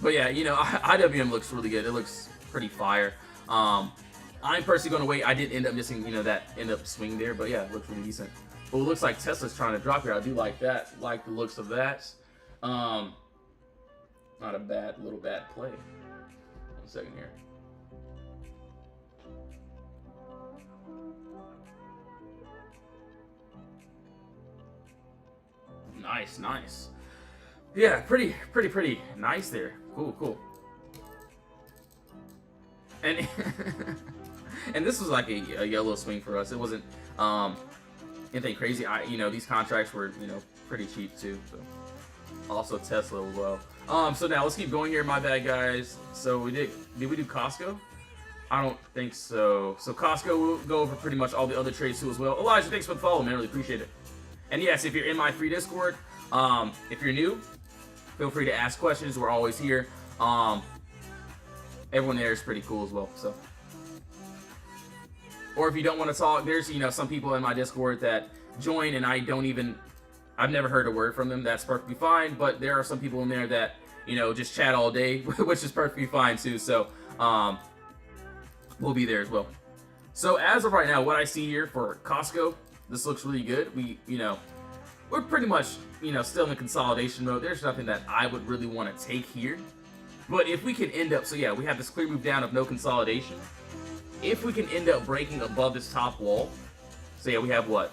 But yeah, you know, IWM looks really good. It looks pretty fire. I'm personally going to wait. I did end up missing, you know, that end up swing there. But yeah, it looks really decent. But it looks like Tesla's trying to drop here. I do like that. Like the looks of that. Not a little bad play. 1 second here. Nice. Yeah, pretty nice there. Cool. And and this was like a yellow swing for us. It wasn't anything crazy. You know, these contracts were, you know, pretty cheap too. So also Tesla as well. So now let's keep going here. My bad, guys. So did we do Costco? I don't think so. So Costco, we'll go over pretty much all the other trades too as well. Elijah, thanks for the follow, man. Really appreciate it. And yes, if you're in my free Discord, if you're new, feel free to ask questions. We're always here. Everyone there is pretty cool as well. So, or if you don't want to talk, there's, you know, some people in my Discord that join and I've never heard a word from them. That's perfectly fine. But there are some people in there that, you know, just chat all day, which is perfectly fine too. So, we'll be there as well. So as of right now, what I see here for Costco, this looks really good. We're pretty much, you know, still in the consolidation mode. There's nothing that I would really want to take here. But if we can end up, so yeah, we have this clear move down of no consolidation. If we can end up breaking above this top wall, so yeah, we have what?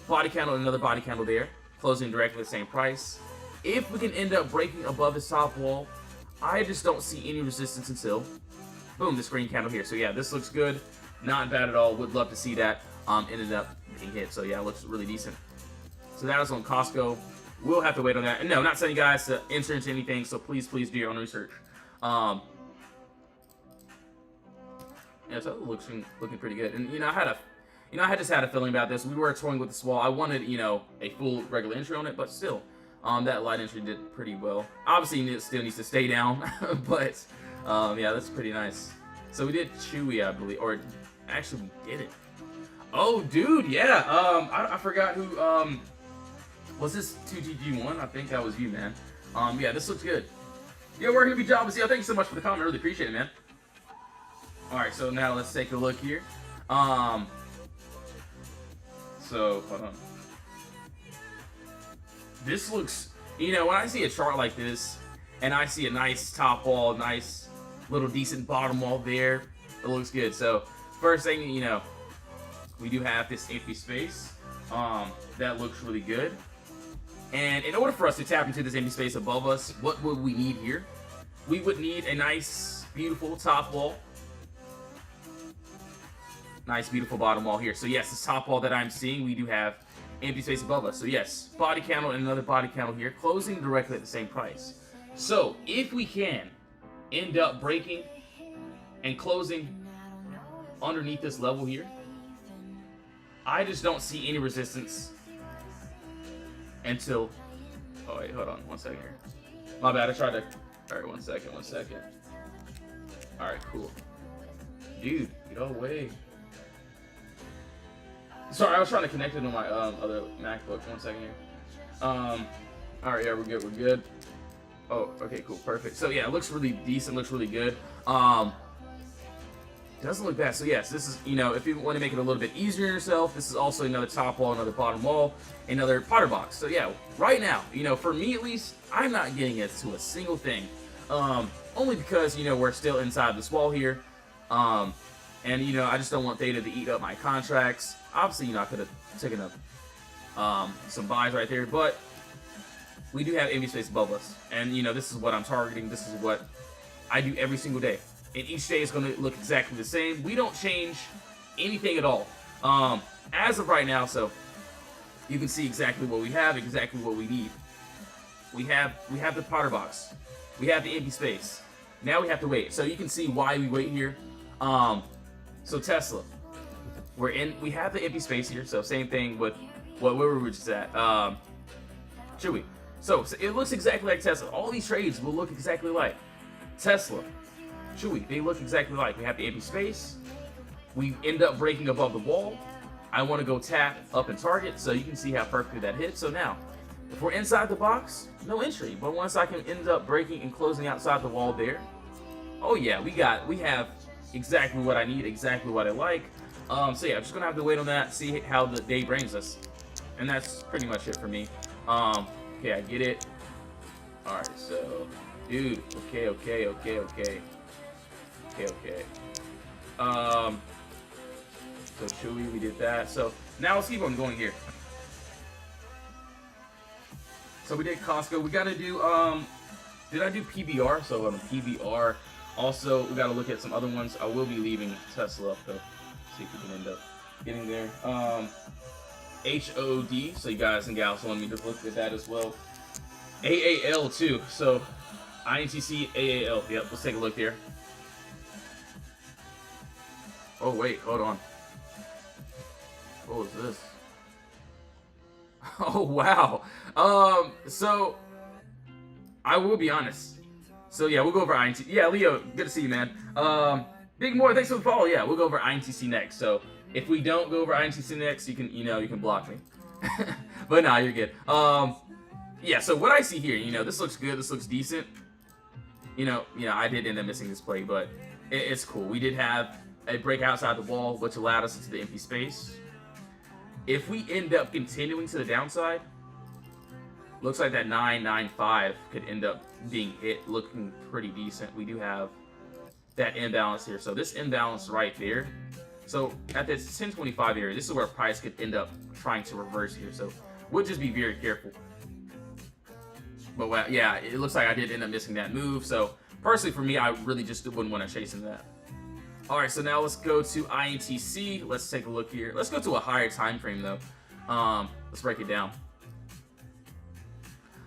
Body candle, another body candle there, closing directly at the same price. If we can end up breaking above this top wall, I just don't see any resistance until, boom, this green candle here. So yeah, this looks good. Not bad at all. Would love to see that ended up being hit. So yeah, it looks really decent. So that is on Costco. We'll have to wait on that. And no, not saying you guys to enter into anything, so please do your own research. Yeah, so it looking pretty good. And you know, I just had a feeling about this. We were toying with this wall. I wanted, you know, a full regular entry on it, but still, that light entry did pretty well. Obviously, it still needs to stay down, but yeah, that's pretty nice. So we did Chewy, I believe, or actually we did it. Oh, dude, yeah. I forgot who was this 2GG1? I think that was you, man. Yeah, this looks good. Yeah, we're gonna be jobless. Yeah, thank you so much for the comment. I really appreciate it, man. All right, so now let's take a look here. So hold on. This looks, you know, when I see a chart like this, and I see a nice top wall, nice little decent bottom wall there, it looks good. So first thing, you know, we do have this empty space. That looks really good. And in order for us to tap into this empty space above us, what would we need here? We would need a nice, beautiful top wall. Nice, beautiful bottom wall here. So yes, this top wall that I'm seeing, we do have empty space above us. So yes, body candle and another body candle here, closing directly at the same price. So if we can end up breaking and closing underneath this level here, I just don't see any resistance until, oh wait, hold on 1 second here. My bad, I tried to, all right, 1 second. All right, cool. Dude, get away. Sorry, I was trying to connect it to my other MacBook. 1 second here. All right, yeah, we're good. Oh, okay, cool, perfect. So yeah, it looks really decent, looks really good. Doesn't look bad. So yes, this is, you know, if you want to make it a little bit easier on yourself, this is also another top wall, another bottom wall, another Potter box. So yeah, right now, you know, for me at least, I'm not getting it to a single thing. Only because, you know, we're still inside this wall here. And, you know, I just don't want Theta to eat up my contracts. Obviously, you know, I could have taken up some buys right there, but we do have empty space above us. And, you know, this is what I'm targeting. This is what I do every single day. And each day is going to look exactly the same. We don't change anything at all. As of right now, so you can see exactly what we have, exactly what we need. We have the Potter box. We have the empty space. Now we have to wait. So you can see why we wait here. So Tesla, we have the empty space here. So same thing with where we were just at. Chewy. So it looks exactly like Tesla. All these trades will look exactly like Tesla, Chewy. They look exactly like. We have the empty space. We end up breaking above the wall. I want to go tap up and target, so you can see how perfectly that hits. So now, if we're inside the box, no entry. But once I can end up breaking and closing outside the wall there, oh yeah, we have exactly what I need, exactly what I like. So yeah, I'm just gonna have to wait on that, see how the day brings us, and that's pretty much it for me. Okay, I get it. All right, so dude, okay. So Chewy, we did that. So now let's keep on going here. So we did Costco. We gotta do did I do PBR? So on PBR. Also, we gotta look at some other ones. I will be leaving Tesla up though. See if we can end up getting there. HOD. So you guys and gals want me to look at that as well. AAL too. So INTC AAL. Yep. Let's take a look here. Oh wait, hold on. What was this? Oh wow. So I will be honest. So yeah, we'll go over INTC. Yeah, Leo, good to see you, man. Big More, thanks for the follow. Yeah, we'll go over INTC next. So if we don't go over INTC next, you can block me. But nah, you're good. Yeah. So what I see here, you know, this looks good. This looks decent. You know, I did end up missing this play, but it's cool. We did have a break outside the wall, which allowed us into the empty space. If we end up continuing to the downside, looks like that 995 could end up being hit, looking pretty decent. We do have that imbalance here. So this imbalance right there. So at this 1025 area, this is where price could end up trying to reverse here. So we'll just be very careful. But yeah, it looks like I did end up missing that move. So personally for me, I really just wouldn't want to chase in that. All right, so now let's go to INTC. Let's take a look here. Let's go to a higher time frame though. Let's break it down.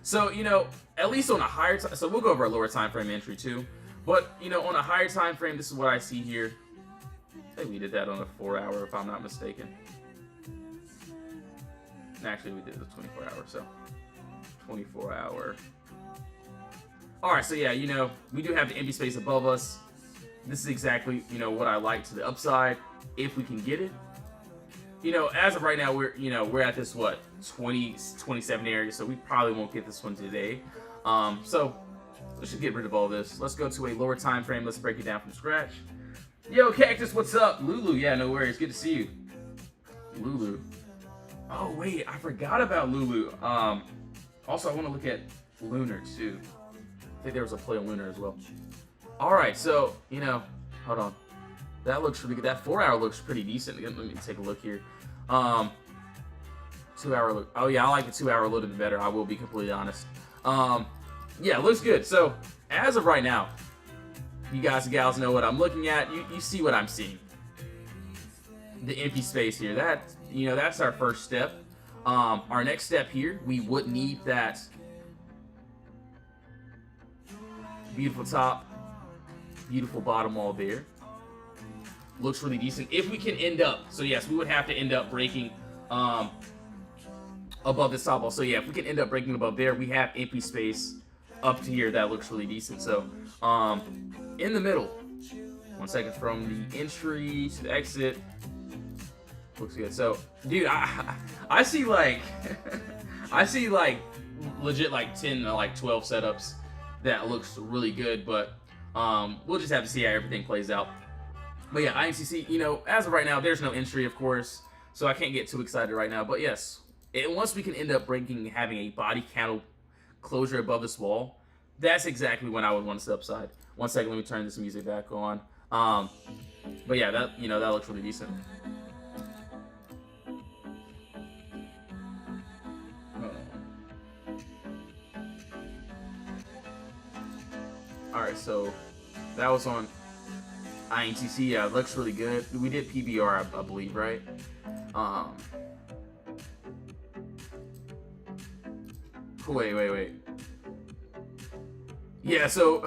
So, you know, at least on a higher time, so we'll go over a lower time frame entry too. But, you know, on a higher time frame, this is what I see here. I think we did that on a 4-hour, if I'm not mistaken. Actually, we did the 24-hour, so 24-hour. All right, so yeah, you know, we do have the empty space above us. This is exactly, you know, what I like to the upside, if we can get it. You know, as of right now, we're at this, what, 27 area, so we probably won't get this one today. So let's just get rid of all this. Let's go to a lower time frame. Let's break it down from scratch. Yo, Cactus, what's up? Lulu, yeah, no worries. Good to see you. Lulu. Oh, wait, I forgot about Lulu. Also, I want to look at Lunar, too. I think there was a play on Lunar as well. All right, so, you know, hold on. That looks really good. That 4-hour looks pretty decent. Let me take a look here. 2-hour look. Oh yeah, I like the 2-hour a little bit better. I will be completely honest. Yeah, it looks good. So as of right now, you guys and gals know what I'm looking at. You see what I'm seeing. The empty space here. That's our first step. Our next step here, we would need that beautiful top, beautiful bottom wall there. Looks really decent. If we can end up, so yes, we would have to end up breaking above this top wall. So yeah, if we can end up breaking above there, we have empty space up to here. That looks really decent. So in the middle, 1 second from the entry to the exit, looks good. So dude, I see like I see like legit like 10 or like 12 setups that looks really good, but we'll just have to see how everything plays out. But yeah, IMCC, as of right now, there's no entry, of course, so I can't get too excited right now. But yes, once we can end up having a body panel closure above this wall, that's exactly when I would want to step aside. 1 second, let me turn this music back on. But yeah, that looks really decent. Alright, so that was on INTC. Yeah, it looks really good. We did PBR, I believe, right? Wait. Yeah, so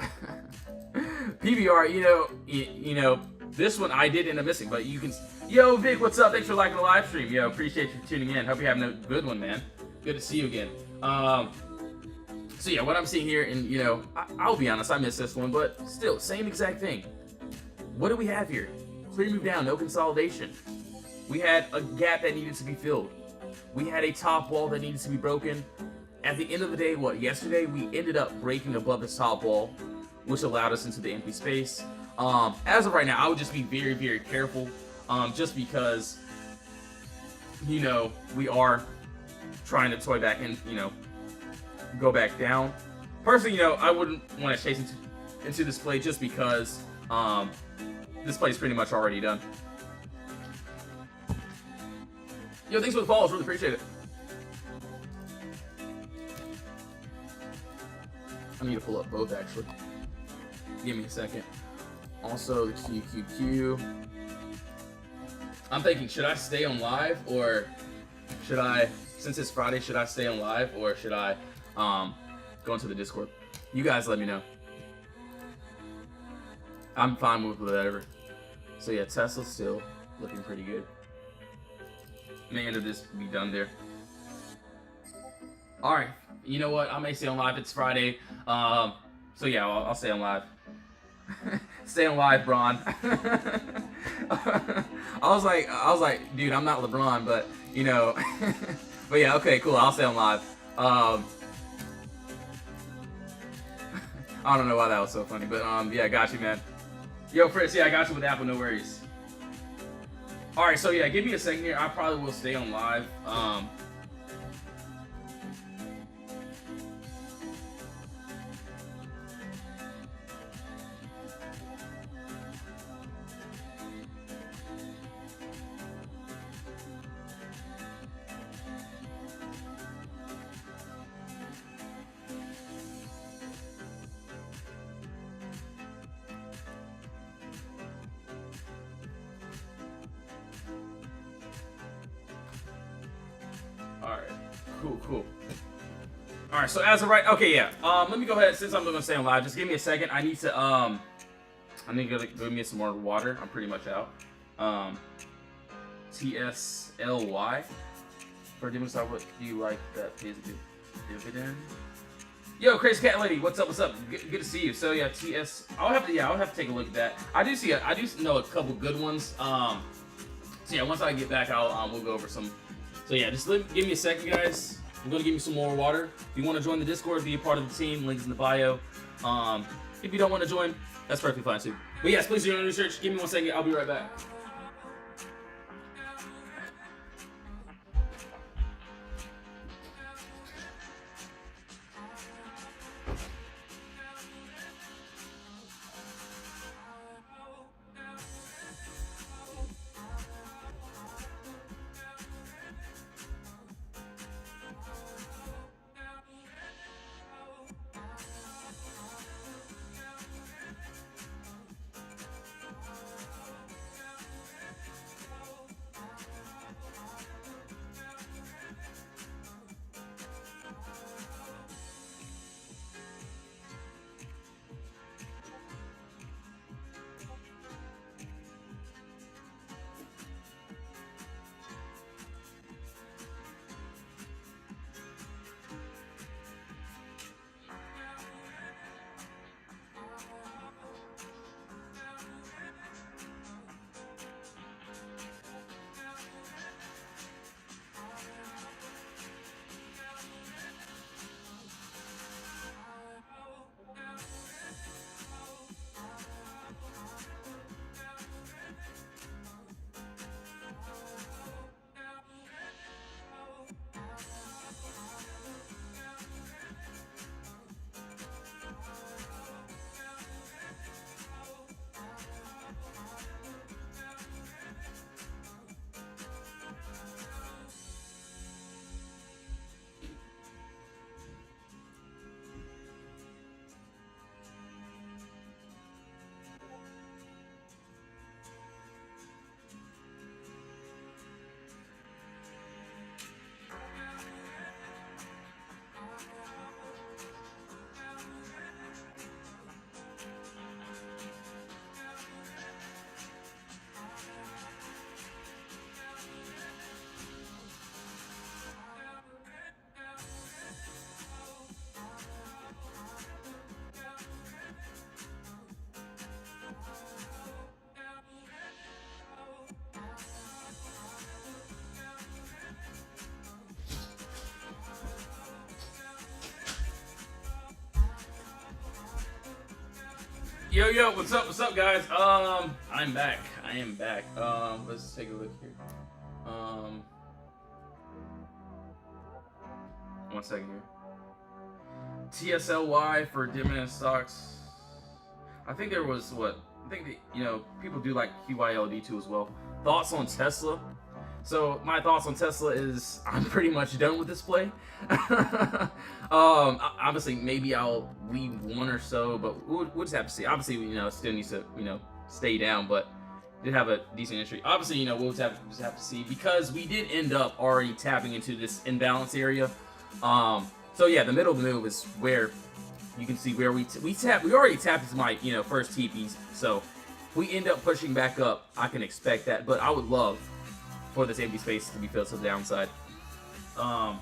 PBR, this one I did end up missing, but you can. Yo, Vic, what's up? Thanks for liking the live stream. Yo, appreciate you tuning in. Hope you're having a good one, man. Good to see you again. So yeah, what I'm seeing here, and I'll be honest, I missed this one, but still, same exact thing. What do we have here? Clear move down, no consolidation. We had a gap that needed to be filled. We had a top wall that needed to be broken. At the end of the day, yesterday we ended up breaking above the top wall, which allowed us into the empty space. As of right now, I would just be very, very careful, just because, we are trying to toy back and, go back down. Personally, I wouldn't want to chase into this play just because, this play's pretty much already done. Yo, thanks for the follows. Really appreciate it. I need to pull up both, actually. Give me a second. Also, the QQQ. I'm thinking, should I stay on live, or should I, since it's Friday, should I stay on live, or should I go into the Discord? You guys let me know. I'm fine with whatever. So yeah, Tesla's still looking pretty good. May end of this be done there. Alright, you know what? I may stay on live. It's Friday. So yeah, I'll stay on live. Stay on live, Braun. I was like, dude, I'm not LeBron, but but yeah, okay, cool. I'll stay on live. I don't know why that was so funny, but yeah, got you, man. Yo, Fritz, yeah, I got you with Apple, no worries. Alright, so yeah, give me a second here. I probably will stay on live. Alright, cool. Alright, so as of right, okay, yeah. Let me go ahead, since I'm gonna stay on live, just give me a second. I need to go get some more water. I'm pretty much out. TSLY. For Demon Star, what do you like that pays a good dividend? Yo, Crazy Cat Lady, what's up? Good to see you. So yeah, I'll have to take a look at that. I do know a couple good ones. So yeah, once I get back, we'll go over some. So yeah, just give me a second, guys. I'm gonna give you some more water. If you want to join the Discord, be a part of the team. Links in the bio. If you don't want to join, that's perfectly fine too. But yes, please do your own research. Give me 1 second. I'll be right back. Yo, what's up, guys? I'm back. I am back. Let's take a look here. 1 second here. TSLY for dividend stocks. I think there was what? I think that, people do like QYLD too as well. Thoughts on Tesla? So my thoughts on Tesla is I'm pretty much done with this play. Obviously, maybe I'll leave one or so, but we'll just have to see. Obviously, still needs to stay down, but did have a decent entry. Obviously, we'll just have to see because we did end up already tapping into this imbalance area. So yeah, the middle of the move is where you can see where we already tapped into my first TPs. So if we end up pushing back up, I can expect that. But I would love for this empty space to be filled to the downside. So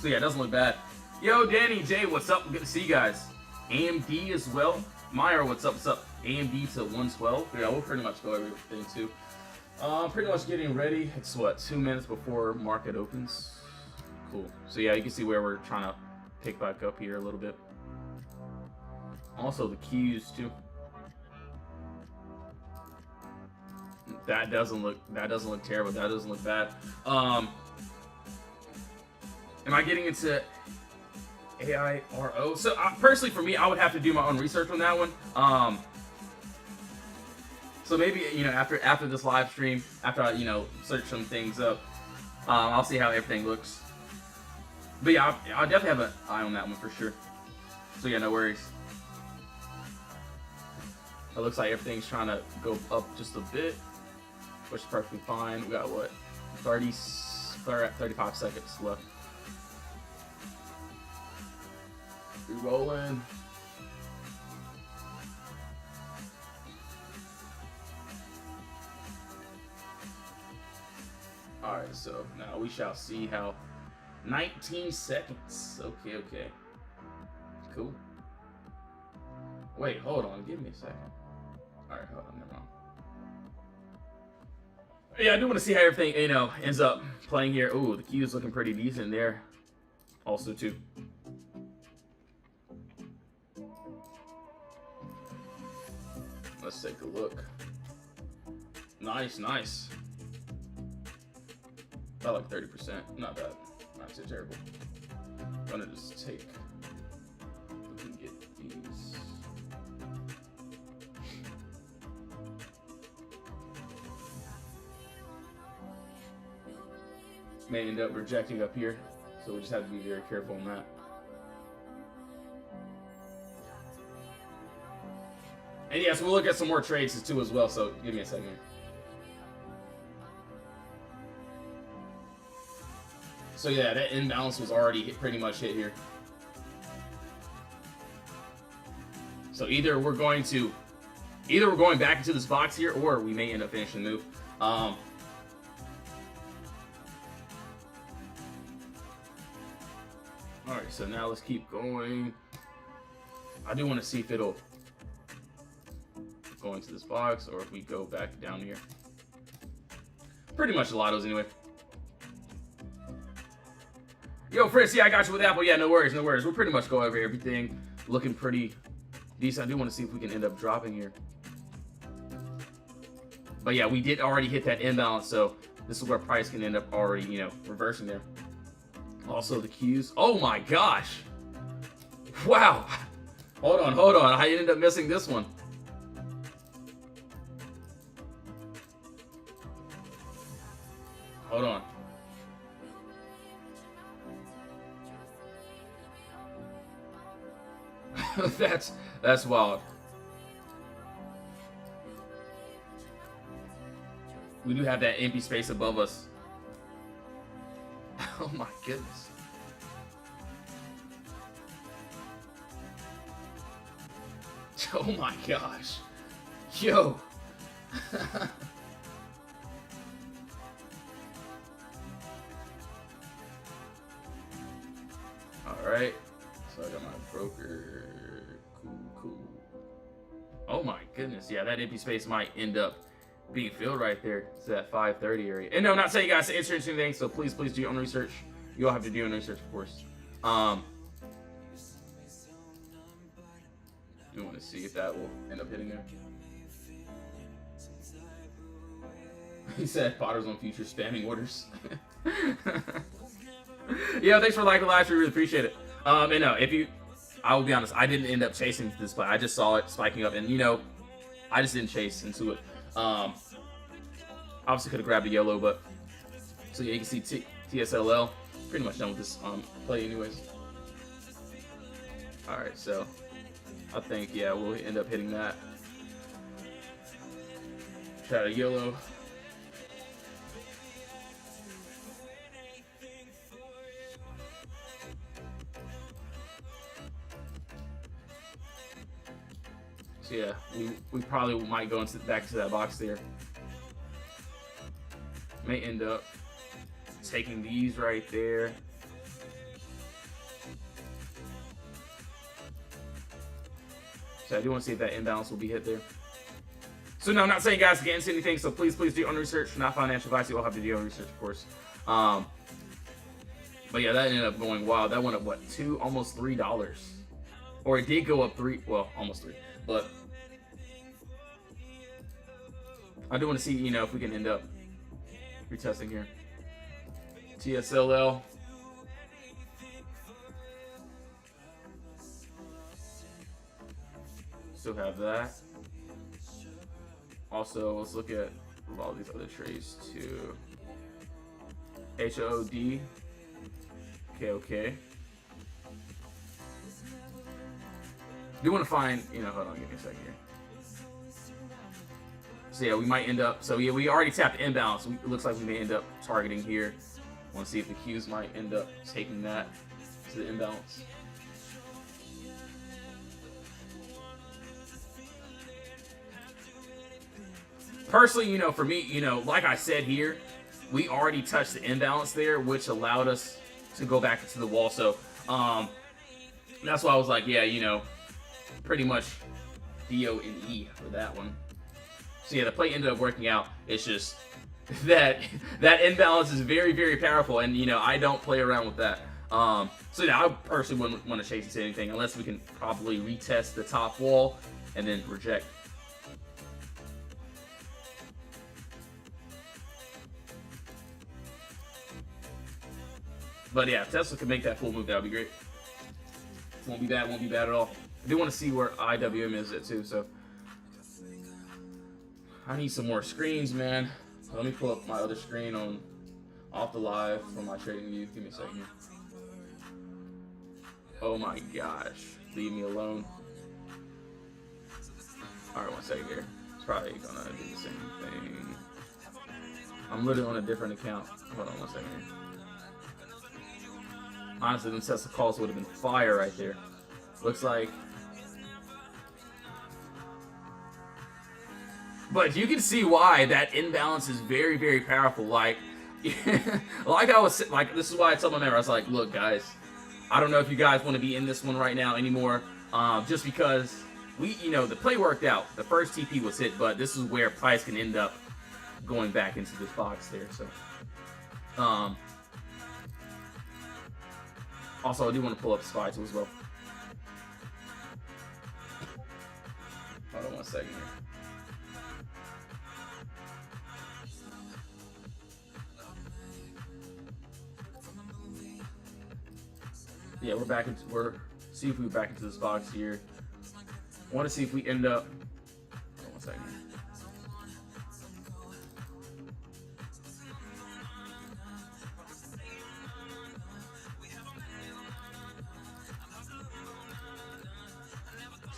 yeah, it doesn't look bad. Yo, Danny J, what's up? Good to see you guys. AMD as well. Meyer, what's up? What's up? AMD to 112. Yeah, we'll pretty much go over everything too. Pretty much getting ready. It's what, 2 minutes before market opens. Cool. So yeah, you can see where we're trying to pick back up here a little bit. Also the Qs too. That doesn't look terrible. That doesn't look bad. Am I getting into AIRO? So personally, for me, I would have to do my own research on that one. So maybe after this live stream, after I search some things up, I'll see how everything looks. But yeah, I'll definitely have an eye on that one for sure. So yeah, no worries. It looks like everything's trying to go up just a bit, which is perfectly fine. We got what, 35 seconds left. We rolling. All right, so now we shall see how. 19 seconds. Okay. Cool. Wait, hold on. Give me a second. All right, hold on. Never mind. Yeah, I do want to see how everything, ends up playing here. Ooh, the Q is looking pretty decent there. Also, too. Let's take a look. Nice. About like 30%. Not bad. Not too terrible. I'm gonna just take. We can get these. May end up rejecting up here, so we just have to be very careful on that. And yes, we'll look at some more trades too as well. So give me a second. So yeah, that imbalance was already pretty much hit here. So either we're going back into this box here, or we may end up finishing the move. All right, so now let's keep going. I do want to see if it'll go into this box, or if we go back down here. Pretty much the lottos anyway. Yo, Fritz, yeah, I got you with Apple. Yeah, no worries. We'll pretty much go over everything. Looking pretty decent. I do want to see if we can end up dropping here. But yeah, we did already hit that imbalance, so this is where price can end up already, reversing there. Also the Qs. Oh my gosh. Wow. Hold on. I ended up missing this one. Hold on. That's wild. We do have that empty space above us. Oh my goodness. Oh my gosh. Yo. Alright. So I got my broker. Cool. Oh my goodness. Yeah, that empty space might end up being filled right there. It's that 530 area. And no, I'm not saying you guys to enter into anything, so please do your own research. You all have to do your own research, of course. We want to see if that will end up hitting there. He said Potter's on future spamming orders. Yeah, thanks for liking the live stream. Really appreciate it. And no, I will be honest, I didn't end up chasing this play. I just saw it spiking up, and you know, I just didn't chase into it. Obviously could have grabbed a yellow, but so yeah, you can see TSLL pretty much done with this play anyways. All right, so I think yeah, we'll end up hitting that. Try a yellow. So yeah, we probably might go back to that box there. May end up taking these right there. So I do want to see if that imbalance will be hit there. So no, I'm not saying guys to get into anything, so please do your own research, not financial advice. You all have to do your own research, of course. But yeah, that ended up going wild. That went up, what, almost $3. Or it did go up almost 3. But I do want to see, you know, if we can end up retesting here. TSLL. Still have that. Also, let's look at all these other trades too. HOD. Okay. Do want to find, you know, hold on, give me a second here. So yeah, we might end up, so yeah, we already tapped the imbalance. It looks like we may end up targeting here. Want to see if the Qs might end up taking that to the imbalance. Personally, you know, for me, you know, like I said here, we already touched the imbalance there, which allowed us to go back into the wall. So that's why I was like, yeah, you know, pretty much DO and E for that one. So yeah, the play ended up working out. It's just that imbalance is very powerful, and you know, I don't play around with that. So yeah, I personally wouldn't want to chase into anything unless we can probably retest the top wall and then reject. But yeah, if Tesla can make that full move, that would be great. Won't be bad at all. I do want to see where IWM is at too, so I need some more screens, man. Let me pull up my other screen off the live from my trading view. Give me a second here. Oh my gosh, leave me alone. All right, 1 second here. It's probably gonna do the same thing. I'm literally on a different account. Hold on 1 second here. Honestly, them Tesla calls would have been fire right there. Looks like. But you can see why that imbalance is very powerful. Like, like I was like, this is why I told my member, I was like, look, guys, I don't know if you guys want to be in this one right now anymore, just because you know, the play worked out. The first TP was hit, but this is where price can end up going back into this box there. So, also, I do want to pull up SPY too as well. Hold on 1 second here. Yeah, see if we're back into this box here. I want to see if we end up. Hold on 1 second.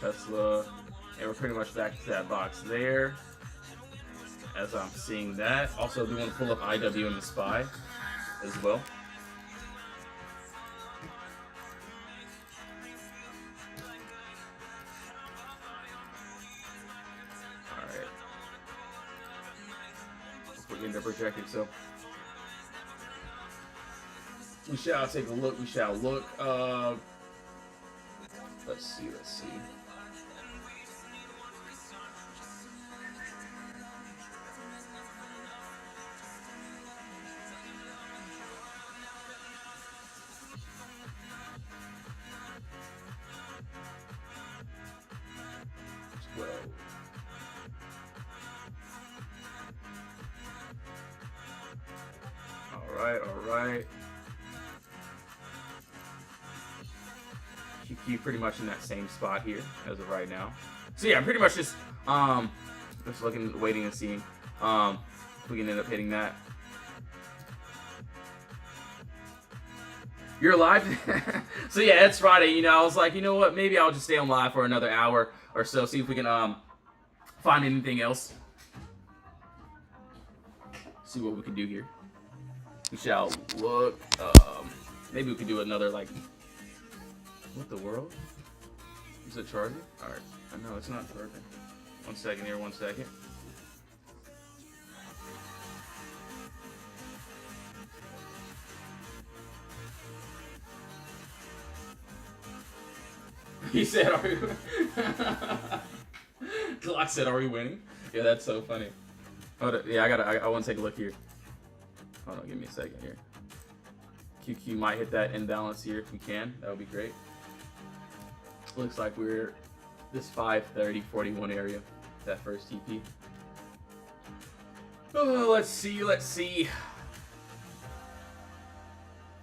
Tesla, and we're pretty much back into that box there. As I'm seeing that, also do want to pull up IW and the SPY as well. End up rejecting, so we shall take a look. We shall look. Let's see. Alright. QQ pretty much in that same spot here as of right now. So yeah, I'm pretty much just looking, waiting and seeing if we can end up hitting that. You're live? So yeah, it's Friday, you know, I was like, you know what, maybe I'll just stay on live for another hour or so, see if we can find anything else. See what we can do here. We shall look, maybe we could do another, like, what the world? Is it charging? Alright, no, it's not charging. 1 second here, 1 second. He said, are we Glock said, are we winning? Yeah, that's so funny. Hold on, yeah, I want to take a look here. Hold on, give me a second here. QQ might hit that imbalance here if we can. That would be great. Looks like we're this 530-41 area, that first TP. Oh, let's see.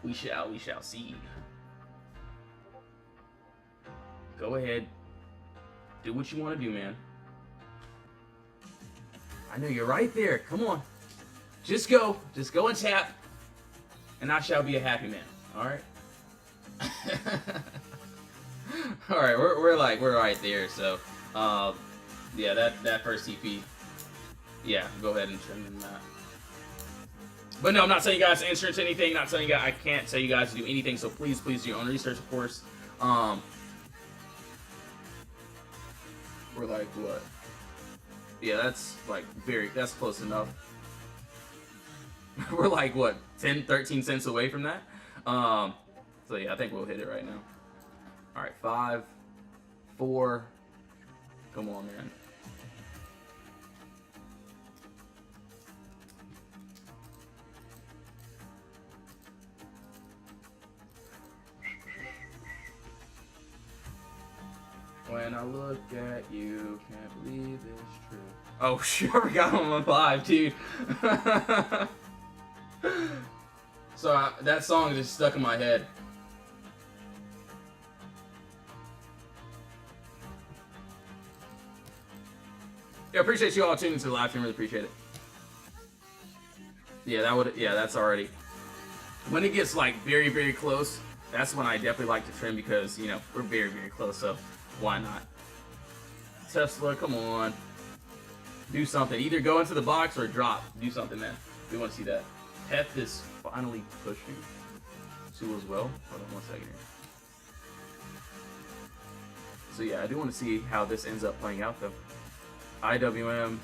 We shall see. Go ahead. Do what you want to do, man. I know you're right there. Come on. Just go and tap. And I shall be a happy man. Alright? Alright, we're right there, so yeah, that first TP. Yeah, go ahead and trim them that. But no, I'm not telling you guys to insert anything, not telling you guys, I can't tell you guys to do anything, so please do your own research, of course. We're like what? Yeah, that's like that's close enough. We're like what, 10, 13 cents away from that. So yeah, I think we'll hit it right now. All right, 5, 4. Come on, man. When I look at you, can't believe it's true. Oh, shit, I forgot I'm on live, dude. So that song just stuck in my head. Yeah, appreciate you all tuning into the live stream. Really appreciate it. Yeah, that's already. When it gets like very, very close, that's when I definitely like to trim because, you know, we're very, very close, so why not? Tesla, come on. Do something. Either go into the box or drop. Do something, man. We want to see that. Heth is finally pushing. Sue as well. Hold on 1 second here. So yeah, I do want to see how this ends up playing out though. IWM.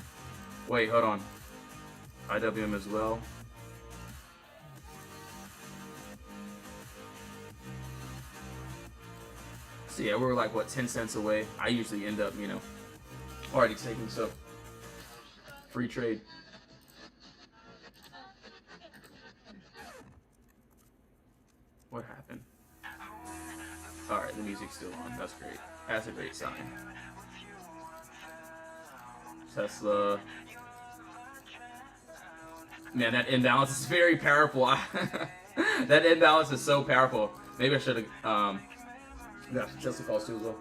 Wait, hold on. IWM as well. So yeah, we're like what, 10 cents away. I usually end up, you know, already taking so free trade. What happened? Alright, the music's still on. That's great. That's a great sign. Tesla. Man, that imbalance is very powerful. That imbalance is so powerful. Maybe I should have got Tesla calls too as well.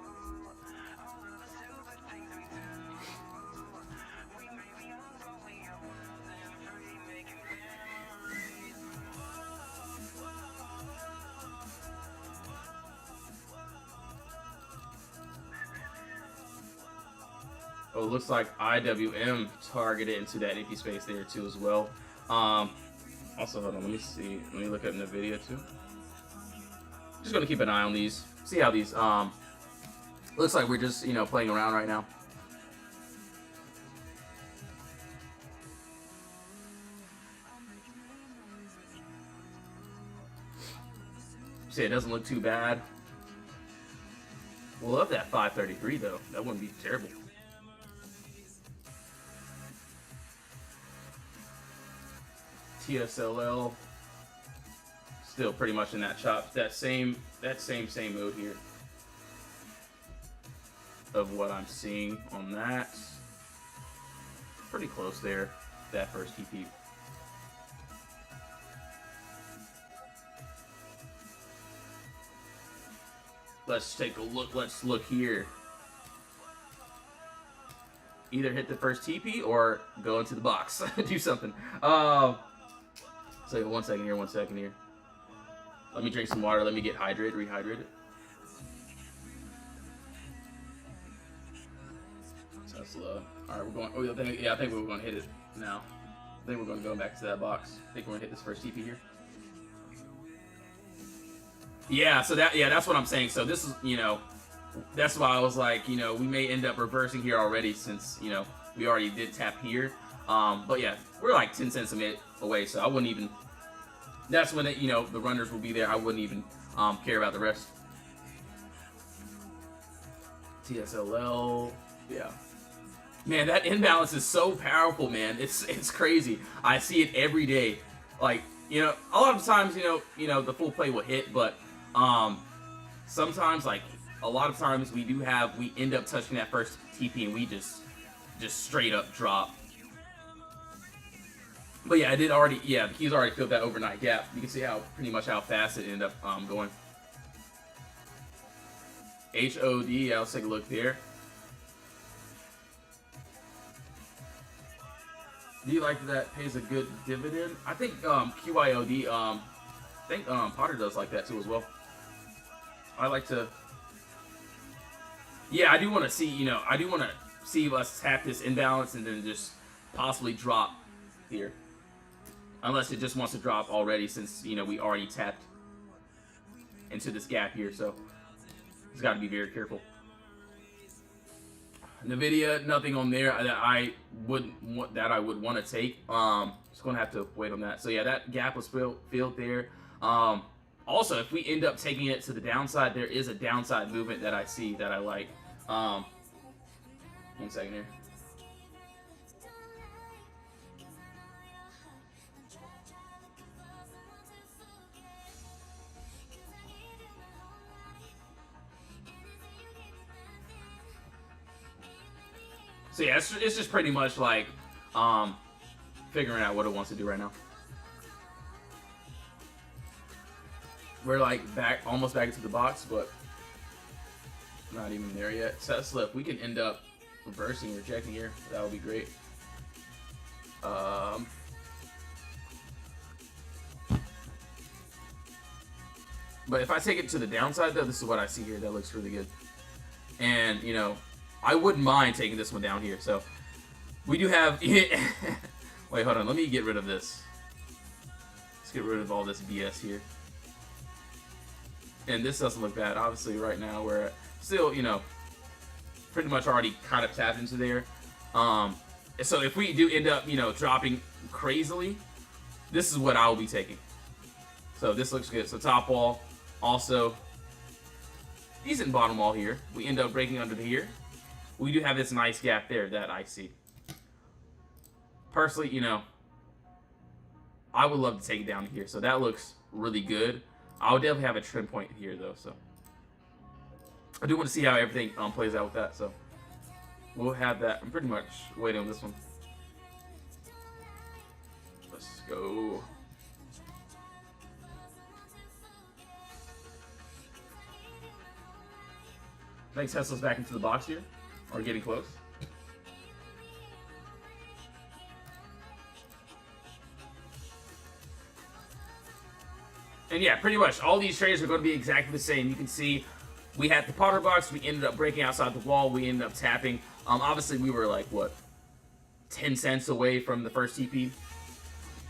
Oh, it looks like IWM targeted into that empty space there too as well. Also, hold on, let me see. Let me look at NVIDIA too. Just gonna keep an eye on these. See how these. Looks like we're just, you know, playing around right now. See, it doesn't look too bad. We'll love that 533 though. That wouldn't be terrible. TSLL still pretty much in that chop, that same mode here of what I'm seeing on that. Pretty close there, that first TP. Let's take a look. Let's look here. Either hit the first TP or go into the box. Do something. So 1 second here, 1 second here. Let me drink some water. Let me get hydrated, rehydrated. Tesla. Alright, we're going. Oh, I think we're going to hit it now. I think we're going to go back to that box. I think we're going to hit this first TP here. Yeah, so that's what I'm saying. So this is, that's why I was like, we may end up reversing here already since, we already did tap here. But yeah, we're like 10 cents a minute away, so I wouldn't even, that's when, the runners will be there. I wouldn't even care about the rest. TSLL, yeah. Man, that imbalance is so powerful, man. It's crazy. I see it every day. Like, a lot of times, the full play will hit, but sometimes, like, a lot of times we end up touching that first TP and we just straight up drop. But yeah, the keys already filled that overnight gap. You can see pretty much how fast it ended up going. HOD, yeah, let's take a look there. Do you like that pays a good dividend? I think QIOD, I think Potter does like that too as well. I like to, yeah, I do want to see, I do want to see us tap this imbalance and then just possibly drop here. Unless it just wants to drop already since, we already tapped into this gap here, so it's got to be very careful. NVIDIA, nothing on there that I would want to take. Just gonna have to wait on that. So yeah, that gap was filled there. Also, if we end up taking it to the downside, there is a downside movement that I see that I like. 1 second here. So yeah, it's just pretty much like figuring out what it wants to do right now. We're like almost back into the box, but not even there yet. Tesla, if we can end up reversing, rejecting here, that would be great. But if I take it to the downside though, this is what I see here. That looks really good. And I wouldn't mind taking this one down here. So we do have. Wait, hold on. Let me get rid of this. Let's get rid of all this BS here. And this doesn't look bad. Obviously, right now we're still, pretty much already kind of tapped into there. So if we do end up, dropping crazily, this is what I'll be taking. So this looks good. So top wall, also decent bottom wall here. We end up breaking under here. We do have this nice gap there that I see. Personally, I would love to take it down here. So that looks really good. I would definitely have a trend point here though. So I do want to see how everything plays out with that. So we'll have that. I'm pretty much waiting on this one. Let's go. I think Tesla's back into the box here. Or getting close. And yeah, pretty much all these trades are going to be exactly the same. You can see we had the Potter box. We ended up breaking outside the wall. We ended up tapping. Obviously, we were like, what, 10 cents away from the first TP.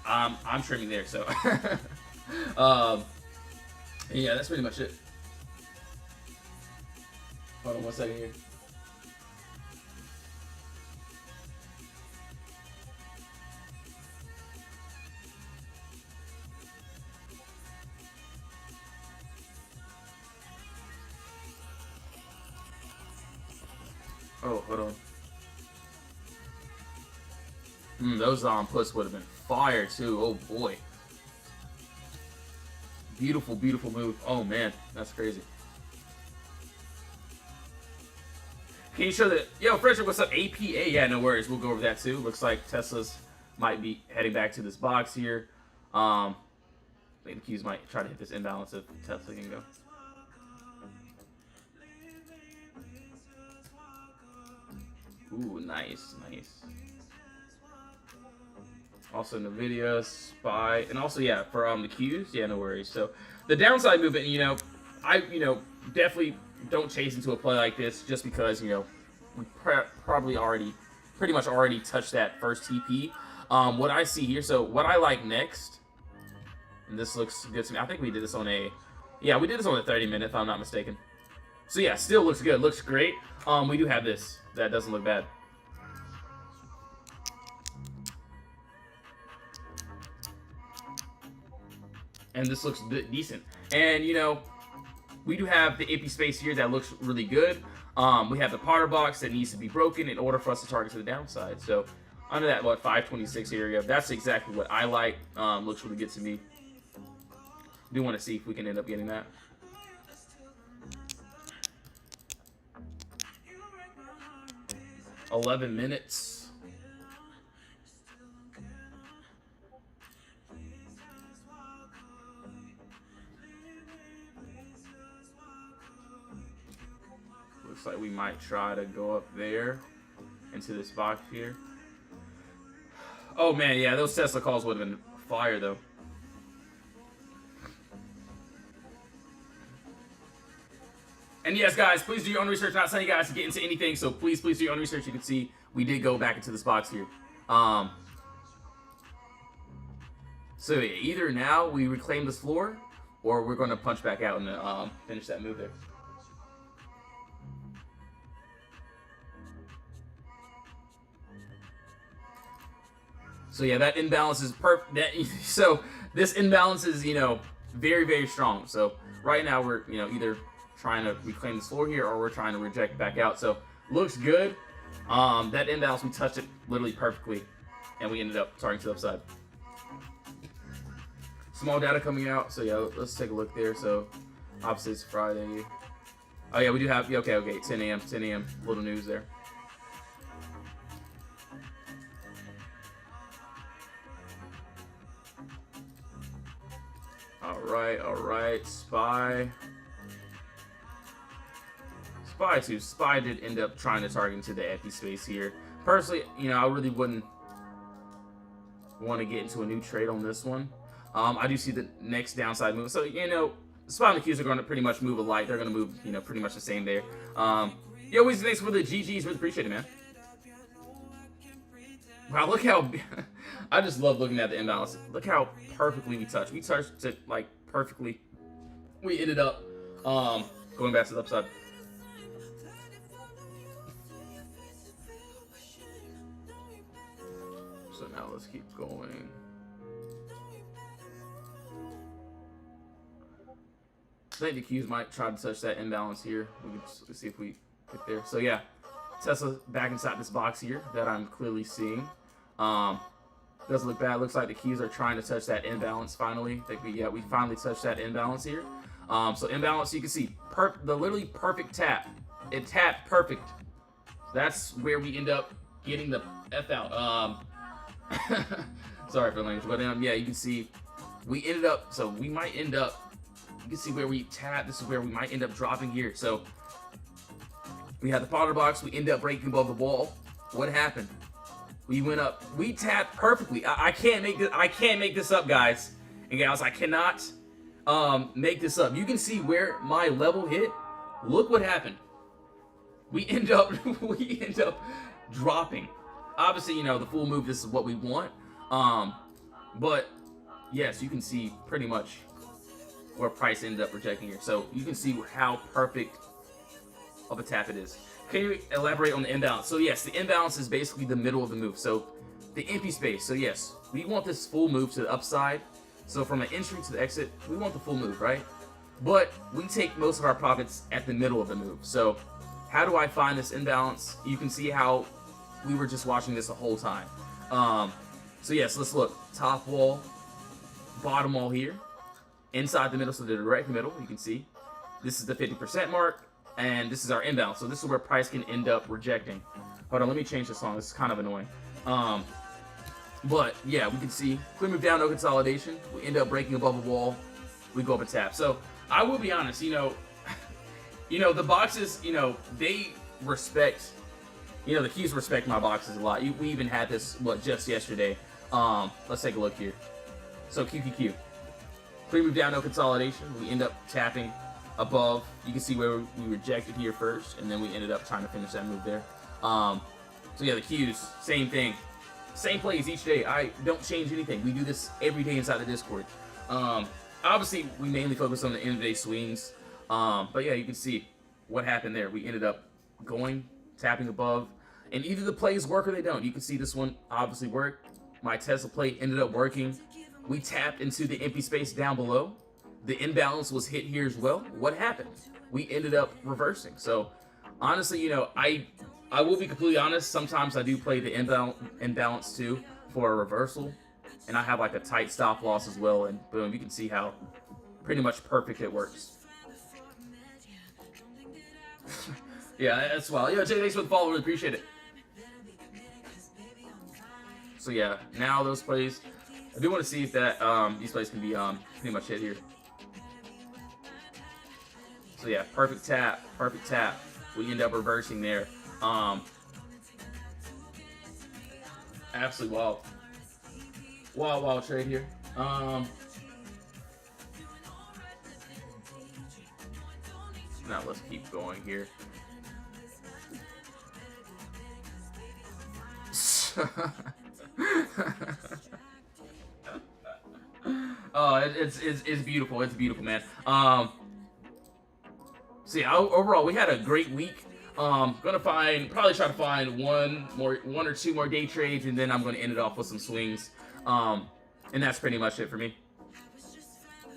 I'm trimming there, so. Yeah, that's pretty much it. Hold on 1 second here. Oh, hold on. Those puts would have been fire too. Oh boy. Beautiful, beautiful move. Oh man, that's crazy. Can you show that? Yo, Frederick, what's up? APA? Yeah, no worries. We'll go over that too. Looks like Tesla's might be heading back to this box here. I think the Qs might try to hit this imbalance if Tesla can go. Ooh, nice, nice. Also Nvidia, SPY, and also yeah for the Qs. Yeah, no worries. So the downside movement, I definitely don't chase into a play like this just because we probably pretty much already touched that first TP. What I see here, so what I like next, and this looks good to me. I think we did this on a 30-minute if I'm not mistaken. So yeah, still looks good, looks great. We do have this. That doesn't look bad. And this looks decent. And we do have the AP space here that looks really good. We have the Potter box that needs to be broken in order for us to target to the downside. So under that 526 area, that's exactly what I like. Looks really good to me. Do want to see if we can end up getting that. $11 minutes. Looks like we might try to go up there into this box here. Oh man, yeah, those Tesla calls would have been fire though. And yes, guys, please do your own research. Not telling you guys to get into anything, so please do your own research. You can see we did go back into this box here. So yeah, either now we reclaim this floor, or we're going to punch back out and finish that move there. So yeah, that imbalance is perfect. So this imbalance is very, very strong. So right now we're either trying to reclaim this floor here, or we're trying to reject back out. So looks good. That imbalance, we touched it literally perfectly, and we ended up targeting to the upside. Small data coming out. So yeah, let's take a look there. So opposites Friday. Oh yeah, we do have okay. 10 a.m. Little news there. All right. SPY too. SPY did end up trying to target into the epi space here. Personally, I really wouldn't want to get into a new trade on this one. I do see the next downside move. So SPY and the Qs are going to pretty much move alike. They're going to move pretty much the same there. Yo, Weezy, thanks for the GGs. Really appreciate it, man. Wow, look how I just love looking at the imbalance. Look how perfectly we touched. We touched it like perfectly. We ended up going back to the upside. So now let's keep going. I think the Qs might try to touch that imbalance here. We can see if we get there. So yeah, Tesla back inside this box here that I'm clearly seeing. Doesn't look bad. Looks like the Qs are trying to touch that imbalance finally. I think we finally touched that imbalance here. So imbalance, you can see the literally perfect tap. It tapped perfect. That's where we end up getting the F out. Sorry for the language, but yeah, you can see we ended up. So we might end up. You can see where we tap. This is where we might end up dropping here. So we had the Potter box. We end up breaking above the wall. What happened? We went up. We tapped perfectly. I can't make this. I can't make this up, guys and gals. I cannot make this up. You can see where my level hit. Look what happened. We end up dropping. Obviously, the full move. This is what we want. But yes, you can see pretty much where price ended up rejecting here. So you can see how perfect of a tap it is. Can you elaborate on the imbalance? So yes, the imbalance is basically the middle of the move. So the empty space. So yes, we want this full move to the upside. So from an entry to the exit, we want the full move, right? But we take most of our profits at the middle of the move. So how do I find this imbalance? You can see how we were just watching this the whole time. So yes, let's look. Top wall, bottom wall here. Inside the middle, so the direct middle, you can see. This is the 50% mark. And this is our imbalance. So this is where price can end up rejecting. Hold on, let me change this song. This is kind of annoying. But yeah, we can see clear move down, no consolidation. We end up breaking above the wall. We go up and tap. So I will be honest, the boxes, they respect, you know, the Qs respect my boxes a lot. We even had this, what, just yesterday. Let's take a look here. So QQQ. Clear move down, no consolidation. We end up tapping above. You can see where we rejected here first, and then we ended up trying to finish that move there. So yeah, the Qs, same thing. Same plays each day. I don't change anything. We do this every day inside the Discord. Obviously, we mainly focus on the end of the day swings. But yeah, you can see what happened there. We ended up going, tapping above, and either the plays work or they don't. You can see this one obviously worked. My Tesla play ended up working. We tapped into the empty space down below. The imbalance was hit here as well. What happened? We ended up reversing. So honestly, you know, I will be completely honest. Sometimes I do play the imbalance too for a reversal, and I have like a tight stop loss as well. And boom, you can see how pretty much perfect it works. Yeah, that's wild. Yo, Jay, thanks for the follow. Really appreciate it. So yeah, now those plays, I do want to see if that these plays can be pretty much hit here. So yeah, perfect tap, perfect tap. We end up reversing there. Absolutely wild. Wild trade here. Now let's keep going here. Oh, it's beautiful. It's beautiful, man. So yeah, overall we had a great week. Gonna probably try to find one or two more day trades, and then I'm gonna end it off with some swings. And that's pretty much it for me.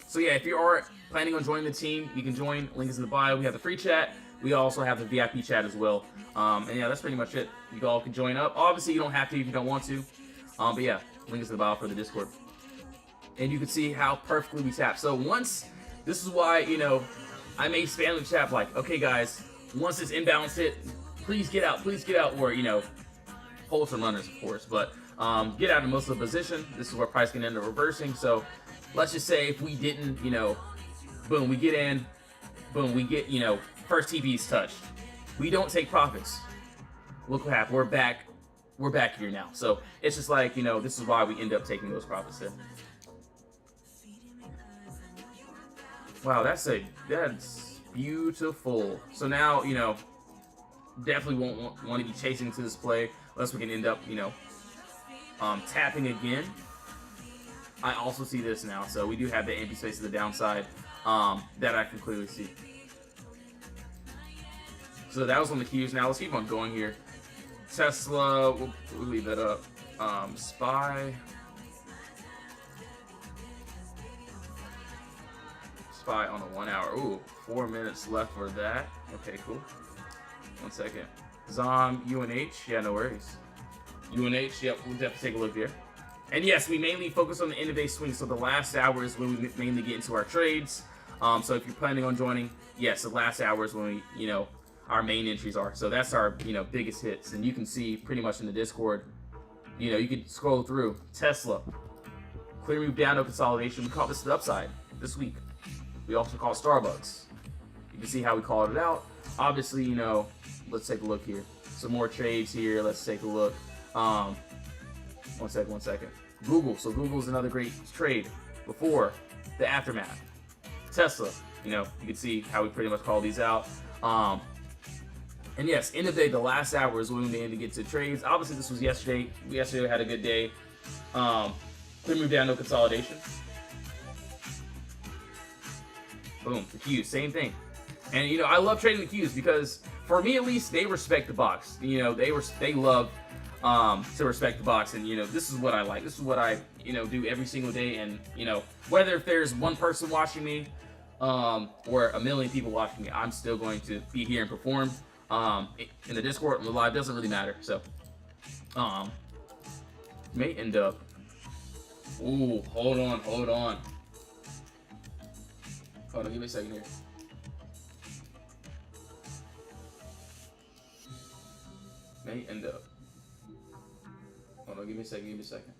So yeah, if you are planning on joining the team, you can join. Link is in the bio. We have the free chat. We also have the VIP chat as well. And yeah, that's pretty much it. You all can join up. Obviously, you don't have to if you don't want to. But yeah, link is in the bio for the Discord. And you can see how perfectly we tap. So this is why, you know, I may spam the chat like, okay guys, once this imbalance hit, please get out, or, you know, hold some runners, of course, but get out of most of the position. This is where price can end up reversing. So let's just say if we didn't, you know, boom, we get in, boom, we get, you know, first TP's touched. We don't take profits. Look what happened. We're back here now. So it's just like, you know, this is why we end up taking those profits there. Wow, that's beautiful. So now, you know, definitely won't want to be chasing to this play unless we can end up, you know, tapping again. I also see this now, so we do have the empty space to the downside that I can clearly see. So that was on the Qs. Now let's keep on going here. Tesla, we'll leave that up. SPY on the 1 hour. Ooh, 4 minutes left for that. Okay, cool. 1 second. Zom, UNH, yeah, no worries. UNH, yep, we'll definitely take a look there. And yes, we mainly focus on the end of day swing, so the last hour is when we mainly get into our trades. So if you're planning on joining, yes, the last hour is when we, you know, our main entries are. So that's our, you know, biggest hits. And you can see pretty much in the Discord, you know, you can scroll through. Tesla, clear move down, no consolidation. We call this the upside this week. We also call Starbucks. You can see how we called it out. Obviously, you know, let's take a look here. Some more trades here. Let's take a look. 1 second. Google. So Google's another great trade before the aftermath. Tesla, you know, you can see how we pretty much call these out. And yes, end of the day, the last hour is when we need to get to trades. Obviously, this was yesterday. Yesterday we had a good day. Clear move down, no consolidation. Boom, the Qs, same thing. And you know, I love trading the Qs because, for me at least, they respect the box. You know, they love to respect the box, and you know, this is what I like. This is what I, you know, do every single day. And you know, whether if there's one person watching me, or a million people watching me, I'm still going to be here and perform. In the Discord, on the live, doesn't really matter. So, may end up. Ooh, hold on. Hold on, give me a second here. May end up. Hold on, give me a second.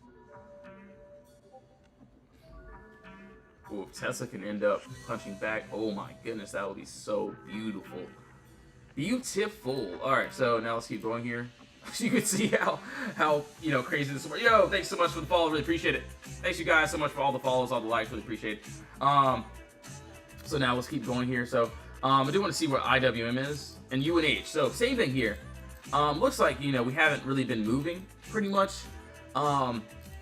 Ooh, if Tesla can end up punching back, oh my goodness, that would be so beautiful. Beautiful. Alright, so now let's keep going here. So you can see how you know crazy this is. Yo, thanks so much for the follow, really appreciate it. Thanks you guys so much for all the follows, all the likes, really appreciate it. So now let's keep going here. So I do want to see where IWM is and UNH. So same thing here. Looks like, you know, we haven't really been moving pretty much.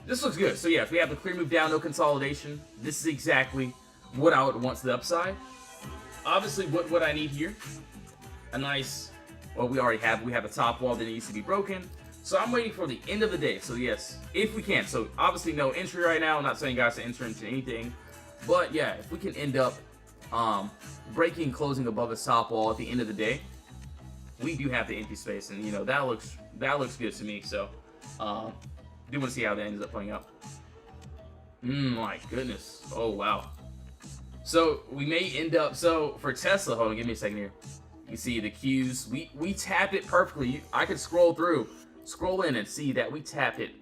This looks good. So yeah, if we have a clear move down, no consolidation, this is exactly what I would want to the upside. Obviously, what I need here, a nice, well, we have a top wall that needs to be broken. So I'm waiting for the end of the day. So yes, if we can. So obviously no entry right now. I'm not saying guys to enter into anything. But yeah, if we can end up breaking, closing above the top wall at the end of the day, we do have the empty space, and you know that looks good to me. So do want to see how that ends up playing out. My goodness. Oh wow. So we may end up, so for Tesla, hold on, give me a second here. You see the Qs, we tapped it perfectly. I could scroll in and see that we tapped it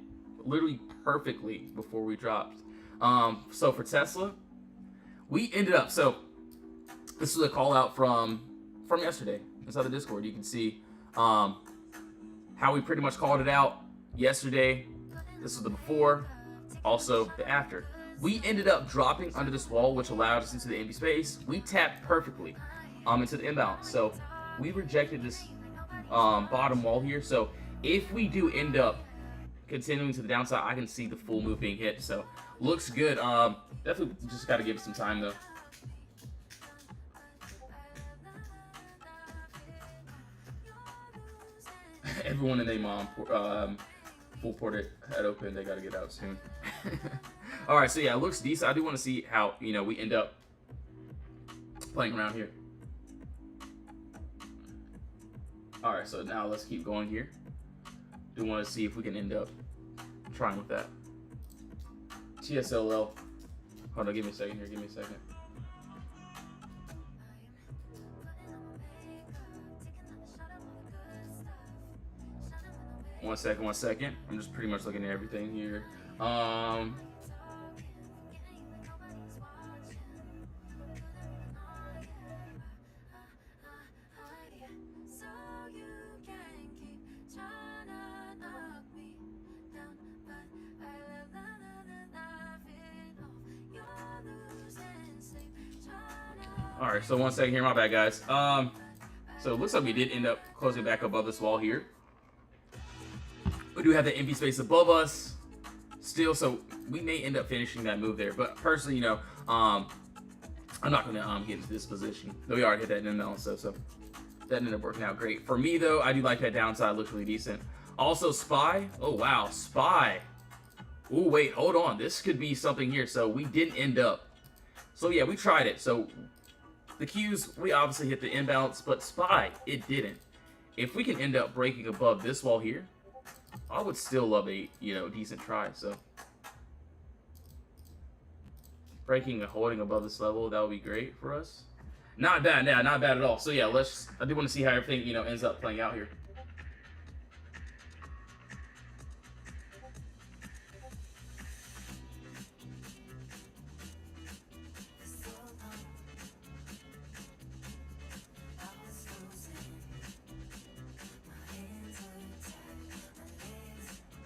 literally perfectly before we dropped. So for Tesla, we ended up, so this was a call out from yesterday inside the Discord. You can see how we pretty much called it out yesterday. This was the before, also the after. We ended up dropping under this wall, which allowed us into the empty space. We tapped perfectly into the imbalance. So we rejected this bottom wall here. So if we do end up continuing to the downside, I can see the full move being hit. So looks good. Definitely just got to give it some time though. Everyone and their mom full ported had open. They got to get out soon. All right, so yeah, it looks decent. I do want to see how, you know, we end up playing around here. All right, so now let's keep going here. Do want to see if we can end up trying with that. TSLL. Hold on, give me a second here. Give me a second. One second. I'm just pretty much looking at everything here. All right, so 1 second here, my bad, guys. So it looks like we did end up closing back above this wall here. We do have the empty space above us still, so we may end up finishing that move there. But personally, you know, I'm not gonna get into this position. Though we already hit that imbalance, so that ended up working out great. For me though, I do like that downside, looks really decent. Also SPY, oh wow, SPY. Oh wait, hold on, this could be something here. So we didn't end up. So yeah, we tried it. So the Qs, we obviously hit the imbalance, but SPY, it didn't. If we can end up breaking above this wall here, I would still love a, you know, decent try. So breaking and holding above this level, that would be great for us. Not bad, yeah, not bad at all. So yeah, I do want to see how everything, you know, ends up playing out here.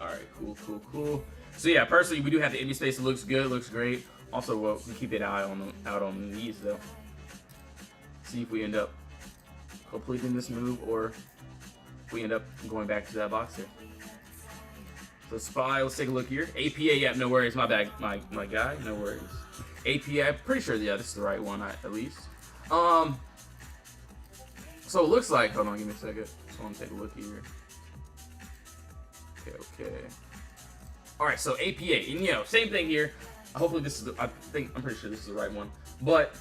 All right, cool. So yeah, personally, we do have the empty space. It looks good, looks great. Also, we keep an eye on out on these though. See if we end up completing this move or if we end up going back to that box here. So SPY, let's take a look here. APA, yeah, no worries. My bad, my guy, no worries. APA, I'm pretty sure, yeah, this is the right one at least. So it looks like, hold on, give me a second. Just want to take a look here. Okay. All right, so APA, and you know, same thing here. Hopefully this is, I'm pretty sure this is the right one. But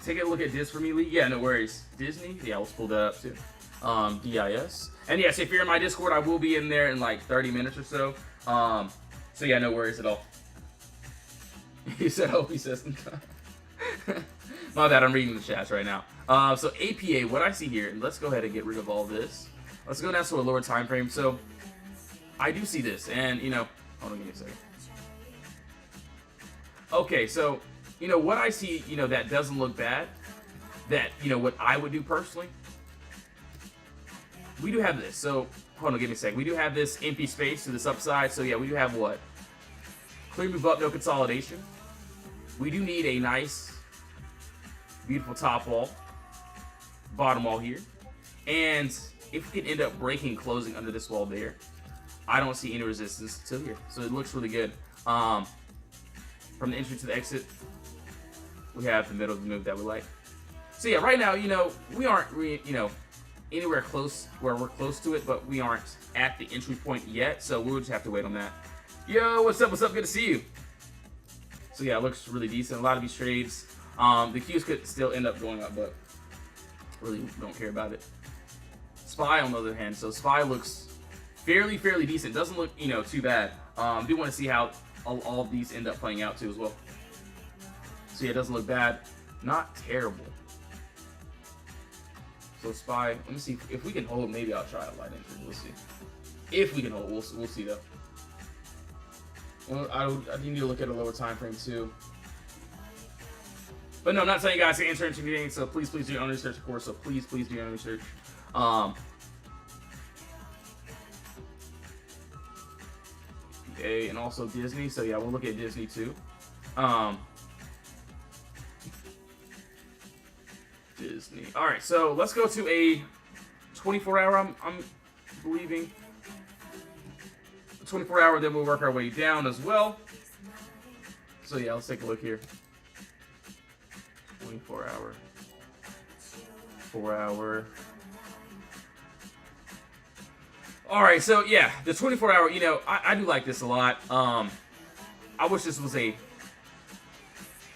take a look at this for me, Lee. Yeah, no worries. Disney, yeah, let's pull that up too. DIS. And yes, if you're in my Discord, I will be in there in like 30 minutes or so. So yeah, no worries at all. He said, hope he says sometime. My bad, I'm reading the chats right now. So APA, what I see here, and let's go ahead and get rid of all this. Let's go down to a lower time frame. So I do see this, and you know, hold on, give me a second. Okay, so you know what I see, you know, that doesn't look bad. That, you know, what I would do personally. We do have this. So hold on, give me a second. We do have this empty space to this upside. So yeah, we do have what? Clear move up, no consolidation. We do need a nice, beautiful top wall, bottom wall here. And if we can end up breaking, closing under this wall there, I don't see any resistance to here. So it looks really good. From the entry to the exit, we have the middle of the move that we like. So yeah, right now, we aren't, anywhere close where we're close to it, but we aren't at the entry point yet. So we'll just have to wait on that. Yo, what's up? What's up? Good to see you. So yeah, it looks really decent. A lot of these trades, the Qs could still end up going up, but really don't care about it. SPY on the other hand, so SPY looks fairly decent. Doesn't look, too bad. Do want to see how all of these end up playing out too as well. So yeah, it doesn't look bad. Not terrible. So SPY, let me see if we can hold. Maybe I'll try a light entry. We'll see. If we can hold, we'll see though. Well, I need to look at a lower time frame too. But no, I'm not telling you guys to enter into anything. So please do your own research, of course. So please do your own research. And also Disney. So yeah, we'll look at Disney too. Disney. All right, so let's go to a 24-hour. I'm believing 24-hour. Then we'll work our way down as well. So yeah, let's take a look here. 24-hour, 4-hour. All right, so yeah, the 24-hour. I do like this a lot. I wish this was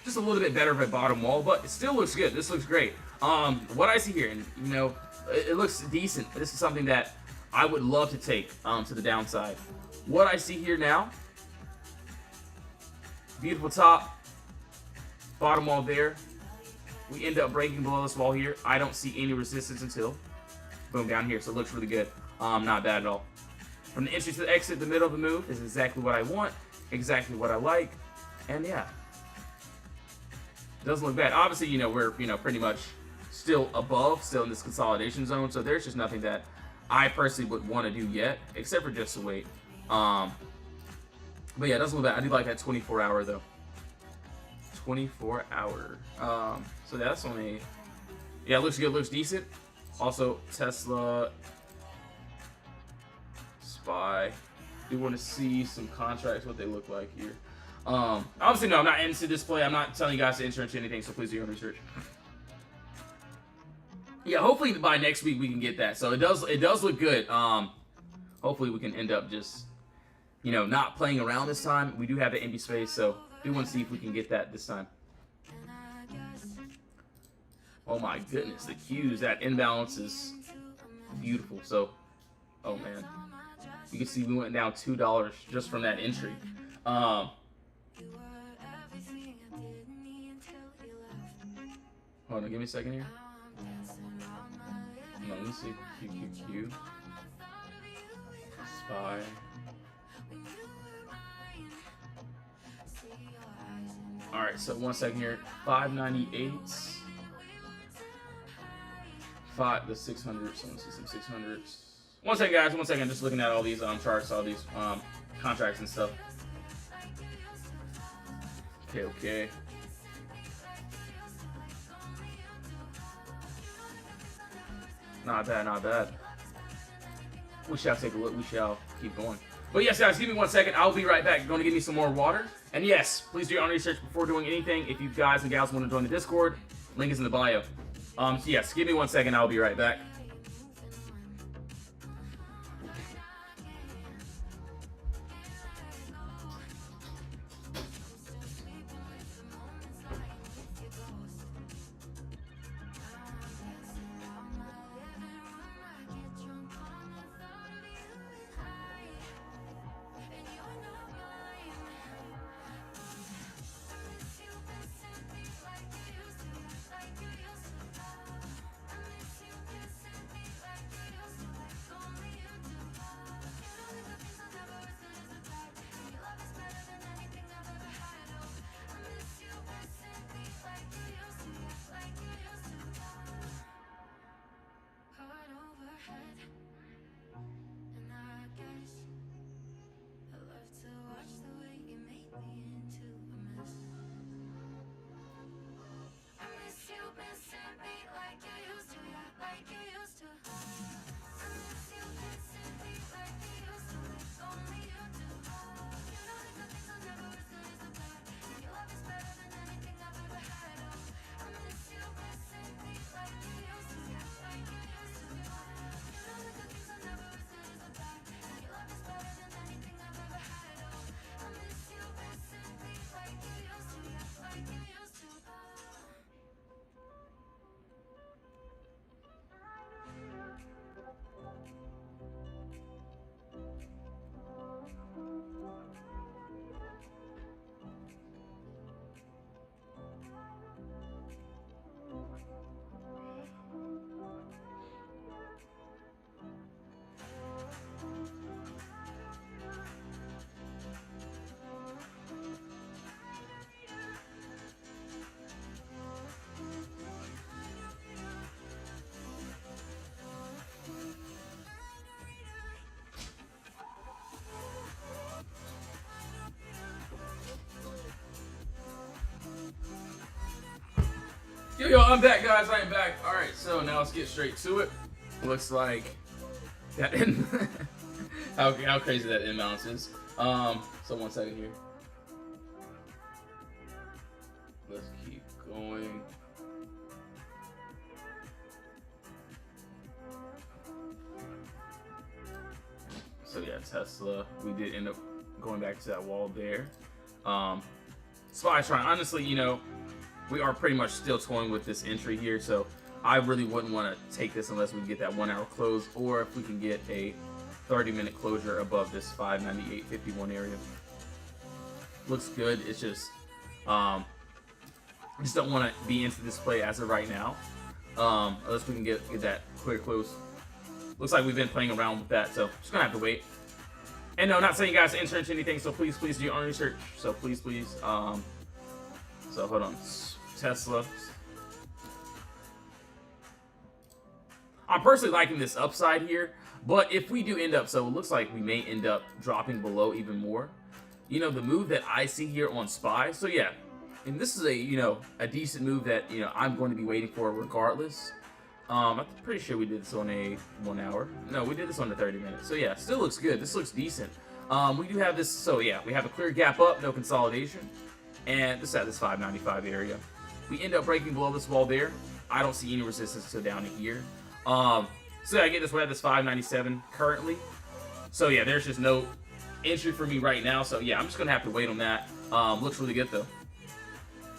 just a little bit better of a bottom wall, but it still looks good. This looks great. What I see here, and it looks decent. This is something that I would love to take to the downside. What I see here now, beautiful top, bottom wall there. We end up breaking below this wall here. I don't see any resistance until boom down here. So it looks really good. Not bad at all. From the entry to the exit, the middle of the move is exactly what I want, exactly what I like, and yeah. Doesn't look bad. Obviously, we're, pretty much still in this consolidation zone. So there's just nothing that I personally would want to do yet, except for just to wait. But yeah, it doesn't look bad. I do like that 24-hour though. 24-hour. So that's only, yeah, it looks good. Looks decent. Also, Tesla, SPY. Do want to see some contracts, what they look like here. Obviously, no, I'm not into this play. I'm not telling you guys to enter into anything, so please do your own research. Yeah, hopefully by next week we can get that. So it does look good. Hopefully we can end up just, not playing around this time. We do have an empty space, so do want to see if we can get that this time. Oh my goodness, the Qs, that imbalance is beautiful. So, oh man, you can see we went down $2 just from that entry. Hold on, give me a second here. No, let me see. QQQ. SPY. Alright, so 1 second here. 598. The 600. So let's see some 600s. 1 second, guys. 1 second. Just looking at all these charts, all these contracts and stuff. Okay. Not bad. We shall take a look. We shall keep going. But yes, guys, give me 1 second. I'll be right back. Going to give me some more water. And yes, please do your own research before doing anything. If you guys and gals want to join the Discord, link is in the bio. So yes, give me 1 second. I'll be right back. Yo, I'm back, guys. I am back. All right, so now let's get straight to it. Looks like that in how crazy that imbalance is. So 1 second here. Let's keep going. So yeah, Tesla. We did end up going back to that wall there. SPY Shrine. Honestly, you know, we are pretty much still toying with this entry here, so I really wouldn't want to take this unless we get that 1 hour close, or if we can get a 30-minute closure above this 598.51 area. Looks good. It's just I just don't want to be into this play as of right now, unless we can get that clear close. Looks like we've been playing around with that, so just gonna have to wait. And no, not saying you guys to enter into anything, so please do your own research. So please. So hold on, Tesla. I'm personally liking this upside here, but if we do end up, so it looks like we may end up dropping below even more. You know, the move that I see here on SPY, so yeah, and this is a, you know, a decent move that, you know, I'm going to be waiting for regardless. I'm pretty sure we did this on a 1 hour. No, we did this on the 30 minutes. So yeah, still looks good. This looks decent. We do have this, so yeah, we have a clear gap up, no consolidation. And this is at this 595 area. We end up breaking below this wall there. I don't see any resistance to down to here. So yeah, I get this, we're at this 597 currently. So yeah, there's just no entry for me right now. So yeah, I'm just gonna have to wait on that. Looks really good though.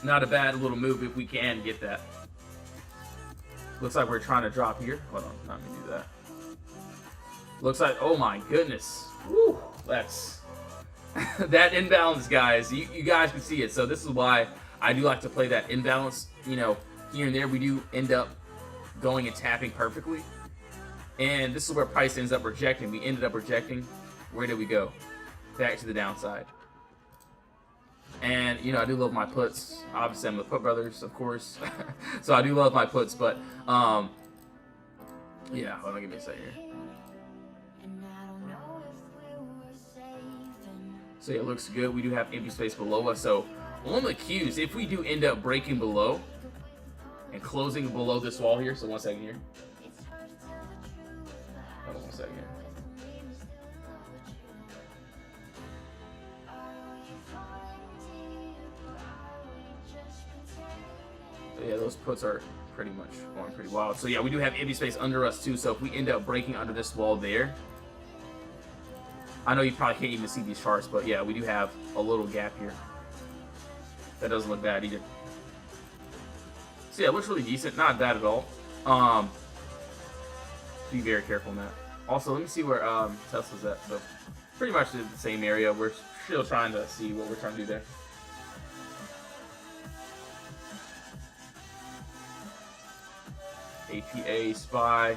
Not a bad little move if we can get that. Looks like we're trying to drop here. Hold on, not gonna do that. Looks like, oh my goodness. Woo, that's that imbalance, guys. You guys can see it. So this is why I do like to play that imbalance. You know, here and there we do end up going and tapping perfectly. And this is where price ends up rejecting. We ended up rejecting. Where did we go? Back to the downside. And, you know, I do love my puts. Obviously, I'm the Put Brothers, of course. So I do love my puts, but, yeah, hold on, give me a second here. So yeah, it looks good. We do have empty space below us. So on the Qs, if we do end up breaking below and closing below this wall here, so 1 second here. Hold on 1 second here. So yeah, those puts are pretty much going pretty wild. So yeah, we do have empty space under us too. So if we end up breaking under this wall there, I know you probably can't even see these charts, but yeah, we do have a little gap here. That doesn't look bad either. So yeah, it looks really decent. Not bad at all. Be very careful on that. Also, let me see where Tesla's at. So pretty much the same area. We're still trying to see what we're trying to do there. APA, SPY,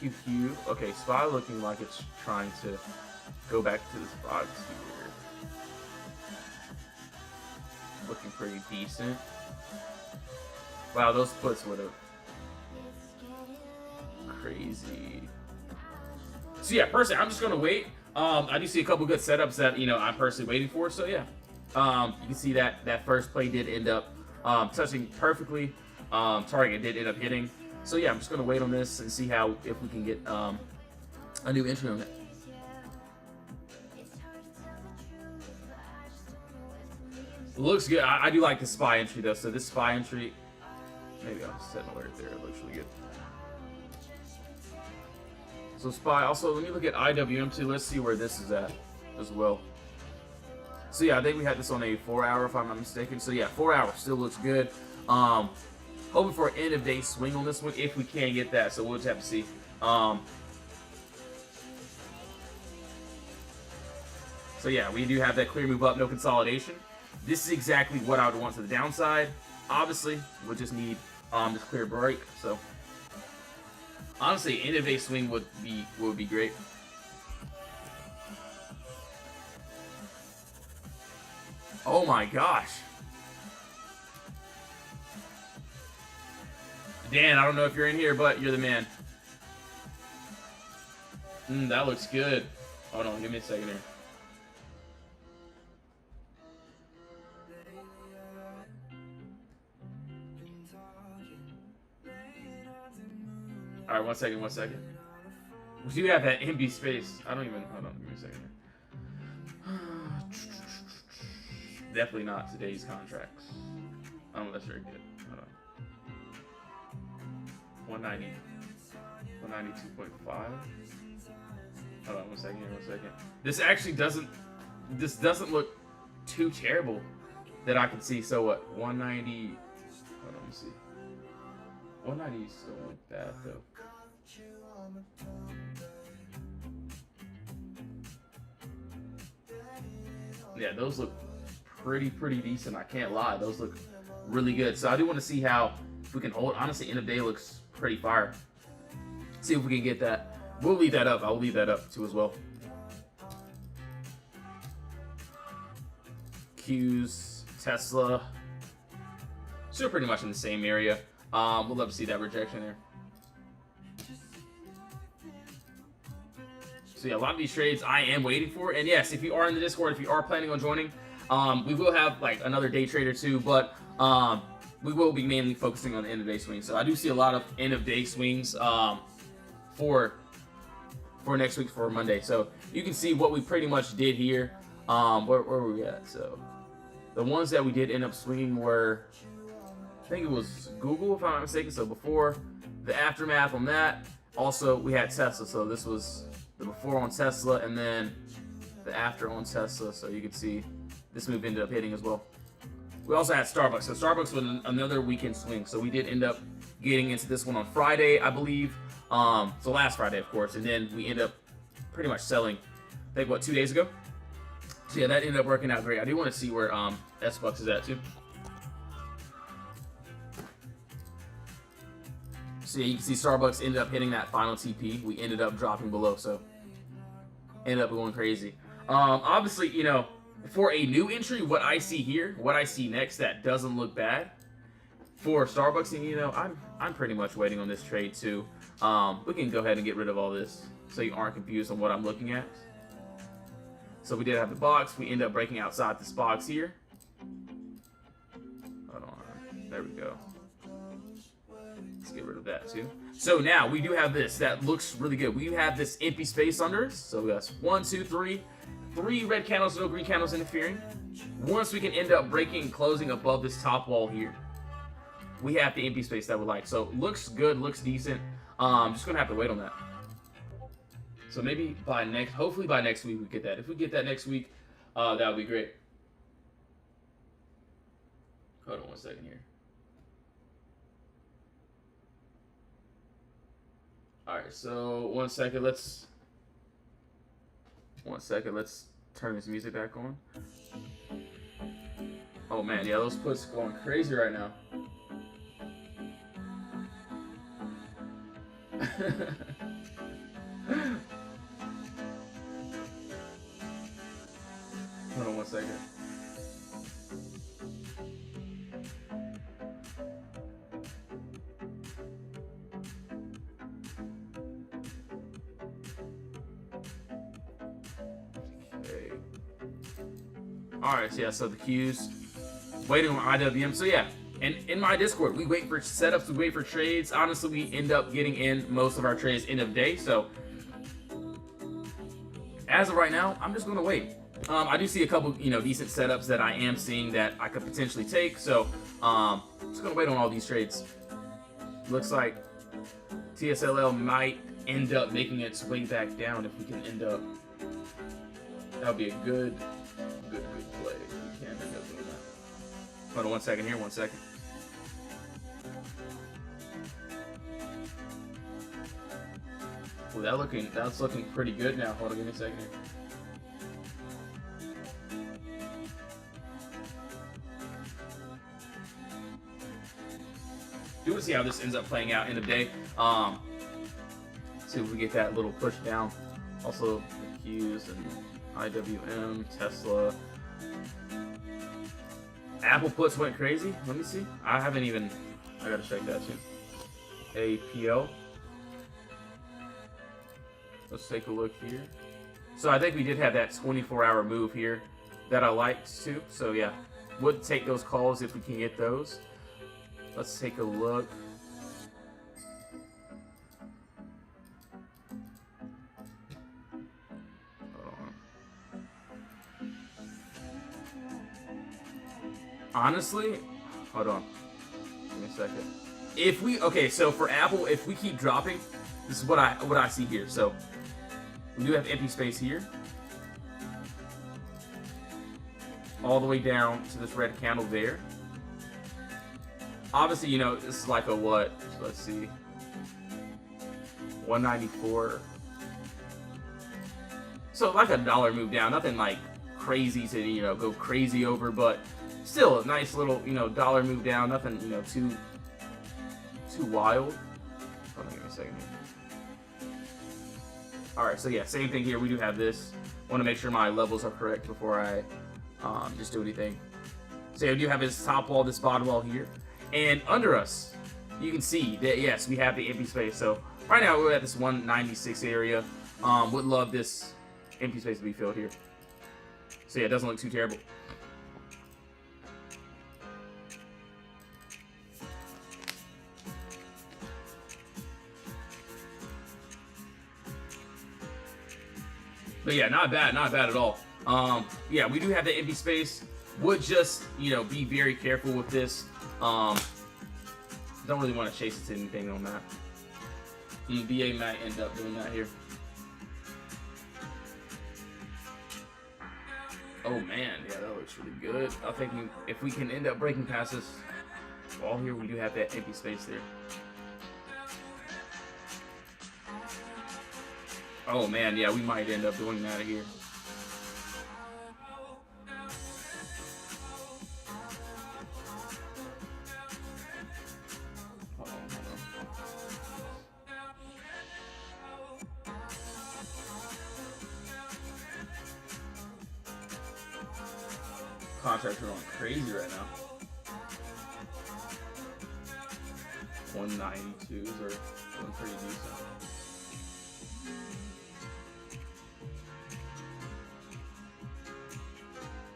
QQ. Okay, SPY looking like it's trying to go back to this box here. Looking pretty decent. Wow, those puts would have crazy. So yeah, personally, I'm just gonna wait. I do see a couple good setups that, you know, I'm personally waiting for. So yeah, you can see that first play did end up touching perfectly. Target did end up hitting. So yeah, I'm just gonna wait on this and see how, if we can get a new entry on it. Looks good. I do like the SPY entry though. So this SPY entry, maybe I'll set an alert there. It looks really good. So SPY. Also, let me look at IWM too. Let's see where this is at as well. So yeah, I think we had this on a 4 hour if I'm not mistaken. So yeah, 4 hours still looks good. Hoping for an end of day swing on this one if we can get that. So we'll just have to see. So yeah, we do have that clear move up, no consolidation. This is exactly what I would want to the downside. Obviously, we'll just need this clear break. So honestly, end of day swing would be great. Oh my gosh. Dan, I don't know if you're in here, but you're the man. That looks good. Hold on, give me a second here. All right, 1 second, 1 second. We do have that empty space. I don't even. Hold on, give me a second. Definitely not today's contracts. Unless they're good. Hold on. 190. 192.5. Hold on 1 second here, 1 second. This actually doesn't. This doesn't look too terrible that I can see. So what? 190. Hold on, let me see. 190 still look bad though. Yeah, those look pretty decent. I can't lie. Those look really good. So I do want to see how if we can hold. Honestly, end of day looks pretty fire. See if we can get that. We'll leave that up. I'll leave that up too as well. Q's, Tesla. So pretty much in the same area. We'll love to see that rejection there. So yeah, a lot of these trades I am waiting for. And yes, if you are in the Discord, if you are planning on joining, we will have like another day trade or two, but we will be mainly focusing on the end of day swings. So I do see a lot of end of day swings for next week, for Monday. So you can see what we pretty much did here. Where were we at? So the ones that we did end up swinging were, I think it was Google, if I'm not mistaken. So before, the aftermath on that. Also, we had Tesla. So this was the before on Tesla and then the after on Tesla. So you can see this move ended up hitting as well. We also had Starbucks. So Starbucks was another weekend swing. So we did end up getting into this one on Friday, I believe. So last Friday, of course. And then we end up pretty much selling, I think, what, 2 days ago? So yeah, that ended up working out great. I do want to see where S-Bucks is at too. So yeah, you can see Starbucks ended up hitting that final TP. We ended up dropping below, so ended up going crazy. Obviously, you know, for a new entry, what I see here, what I see next, that doesn't look bad for Starbucks. And you know, I'm pretty much waiting on this trade too. We can go ahead and get rid of all this so you aren't confused on what I'm looking at. So we did have the box. We end up breaking outside this box here. Hold on. There we go. Let's get rid of that too. So now we do have this that looks really good. We have this empty space under us. So we got 1, 2, 3. 3 red candles, no green candles interfering. Once we can end up breaking and closing above this top wall here, we have the empty space that we like. So looks good, looks decent. Just gonna have to wait on that. So maybe by hopefully by next week we get that. If we get that next week, that would be great. Hold on 1 second here. All right, so 1 second. Let's turn this music back on. Oh man, yeah, those puts going crazy right now. Hold on 1 second. Okay. Alright, so yeah, so the Qs. Waiting on IWM. So yeah, and in my Discord, we wait for setups, we wait for trades. Honestly, we end up getting in most of our trades end of day. So as of right now, I'm just gonna wait. I do see a couple, you know, decent setups that I am seeing that I could potentially take. So just gonna wait on all these trades. Looks like TSLL might end up making it swing back down if we can end up. That would be a good play. We can end up doing that. Hold on 1 second here, 1 second. Well, that's looking pretty good now. Hold on, give me a second here. Do want to see how this ends up playing out in the day. See if we get that little push down. Also, the Qs and IWM, Tesla. Apple puts went crazy. Let me see. I gotta check that too. APO. Let's take a look here. So I think we did have that 24-hour move here that I liked too. So yeah, would take those calls if we can get those. Let's take a look. Honestly, hold on. Give me a second. If we okay, so for Apple, if we keep dropping, this is what I see here. So we do have empty space here, all the way down to this red candle there. Obviously, you know, this is like a what? So let's see, 194. So like a dollar move down, nothing like crazy to, you know, go crazy over, but still a nice little, you know, dollar move down. Nothing, you know, too wild. Hold on, give me a second here. All right, so yeah, same thing here. We do have this. Want to make sure my levels are correct before I just do anything. So yeah, we do have this top wall, this bottom wall here, and under us, you can see that yes, we have the empty space. So right now we're at this 196 area. Would love this empty space to be filled here. So yeah, it doesn't look too terrible. But yeah, not bad at all. Yeah, we do have the empty space. Would just, you know, be very careful with this. Don't really want to chase it to anything on that. BA might end up doing that here. Oh man, yeah, that looks really good. I think if we can end up breaking past this wall here, we do have that empty space there. Oh man, yeah, we might end up doing that here. Hold on. Contracts are going crazy right now. 192s are doing pretty decent.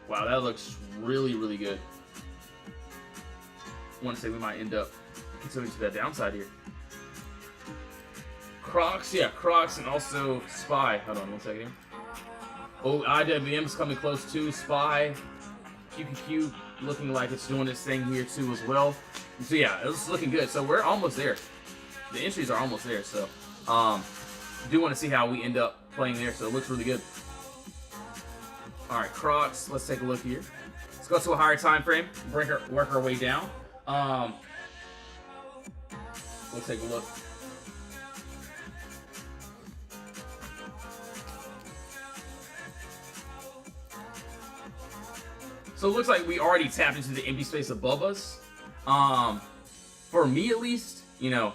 Wow, that looks really, really good. I want to say we might end up continuing to the downside here. Crocs, yeah, Crocs, and also Spy. Hold on one second here. Oh, IWM's coming close too. Spy, QQQ looking like it's doing its thing here too as well. So yeah, it's looking good. So we're almost there. The entries are almost there. So do want to see how we end up playing there. So it looks really good. All right, Crocs. Let's take a look here. Let's go to a higher time frame. Work our way down. We'll take a look. So it looks like we already tapped into the empty space above us. For me at least, you know,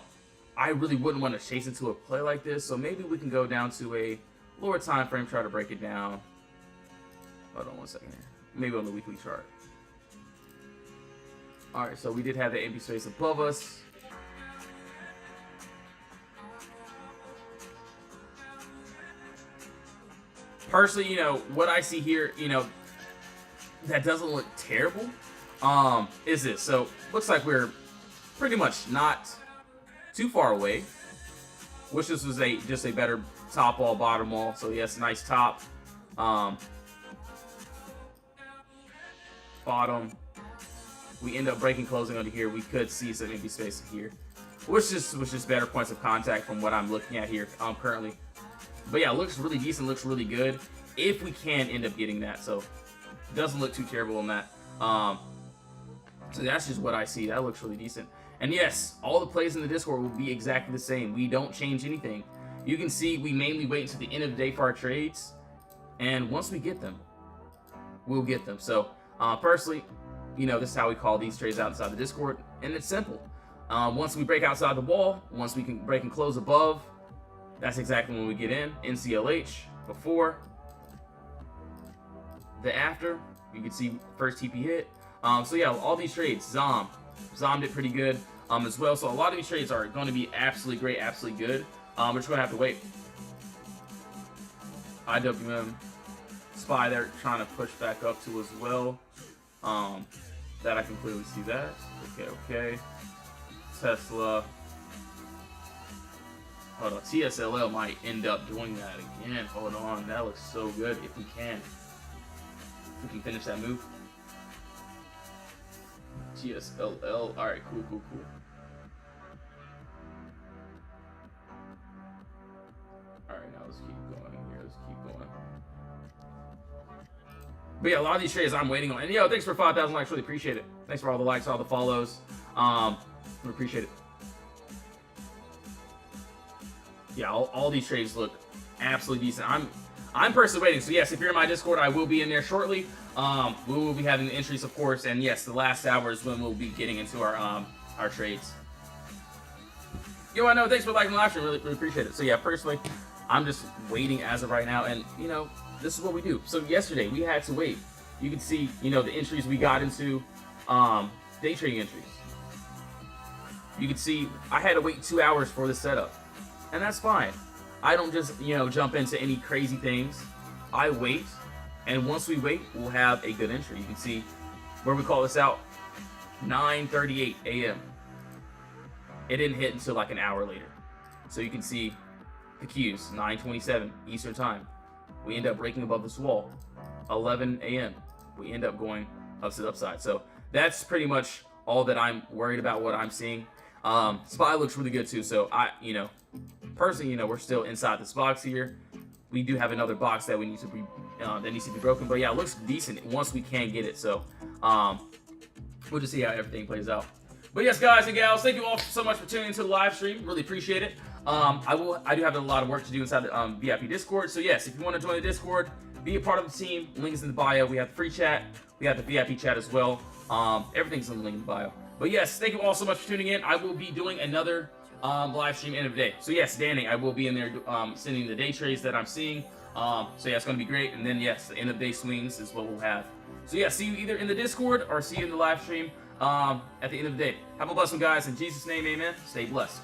I really wouldn't want to chase into a play like this. So maybe we can go down to a lower time frame, try to break it down. Hold on one second here. Maybe on the weekly chart. All right, so we did have the empty space above us. Personally, you know, what I see here, you know, that doesn't look terrible. Is this? So looks like we're pretty much not too far away. Wish this was just a better top wall, bottom wall. So yes, nice top. Bottom. We end up breaking closing under here. We could see some empty space here, which was just better points of contact from what I'm looking at here currently. But yeah, looks really decent, looks really good. If we can end up getting that, so it doesn't look too terrible on that. So that's just what I see. That looks really decent. And yes, all the plays in the Discord will be exactly the same. We don't change anything. You can see we mainly wait until the end of the day for our trades, and once we get them, we'll get them. So personally, you know, this is how we call these trades outside the Discord, and it's simple. Once we break outside the wall, once we can break and close above, that's exactly when we get in. NCLH, before, the after, you can see first TP hit. So yeah, all these trades, Zom did pretty good as well. So a lot of these trades are going to be absolutely great, absolutely good. We're just going to have to wait. IWM, Spy, they're trying to push back up to as well. That I can clearly see that. Okay. Tesla. Hold on. TSLL might end up doing that again. Hold on. That looks so good if we can. If we can finish that move. TSLL. All right, cool, cool, cool. All right, now let's keep going here. Let's keep going. But yeah, a lot of these trades I'm waiting on. And yo, thanks for 5,000 likes. Really appreciate it. Thanks for all the likes, all the follows. We appreciate it. Yeah, all these trades look absolutely decent. I'm personally waiting. So yes, if you're in my Discord, I will be in there shortly. We will be having the entries, of course, and yes, the last hour is when we'll be getting into our trades. Yo, I know. Thanks for liking the live stream. Really, really appreciate it. So yeah, personally, I'm just waiting as of right now, and you know, this is what we do. So yesterday we had to wait. You can see, you know, the entries we got into, day trading entries. You can see I had to wait 2 hours for the setup, and that's fine. I don't just, you know, jump into any crazy things. I wait, and once we wait, we'll have a good entry. You can see where we call this out, 9:38 a.m. It didn't hit until like an hour later. So you can see the cues, 9:27 Eastern time. We end up breaking above this wall, 11 a.m. We end up going up to the upside. So that's pretty much all that I'm worried about, what I'm seeing. SPY looks really good too. So you know, personally, you know, we're still inside this box here. We do have another box that we need to be that needs to be broken. But yeah, it looks decent once we can get it. So we'll just see how everything plays out. But yes, guys and gals, thank you all so much for tuning into the live stream. Really appreciate it. I do have a lot of work to do inside the VIP Discord. So yes, if you want to join the Discord, be a part of the team. Link is in the bio. We have the free chat. We have the VIP chat as well. Everything's in the link in the bio. But yes, thank you all so much for tuning in. I will be doing another live stream end of the day. So yes, Danny, I will be in there sending the day trades that I'm seeing. So yeah, it's going to be great. And then yes, the end of the day swings is what we'll have. So yeah, see you either in the Discord or see you in the live stream at the end of the day. Have a blessed one, guys. In Jesus' name, amen. Stay blessed.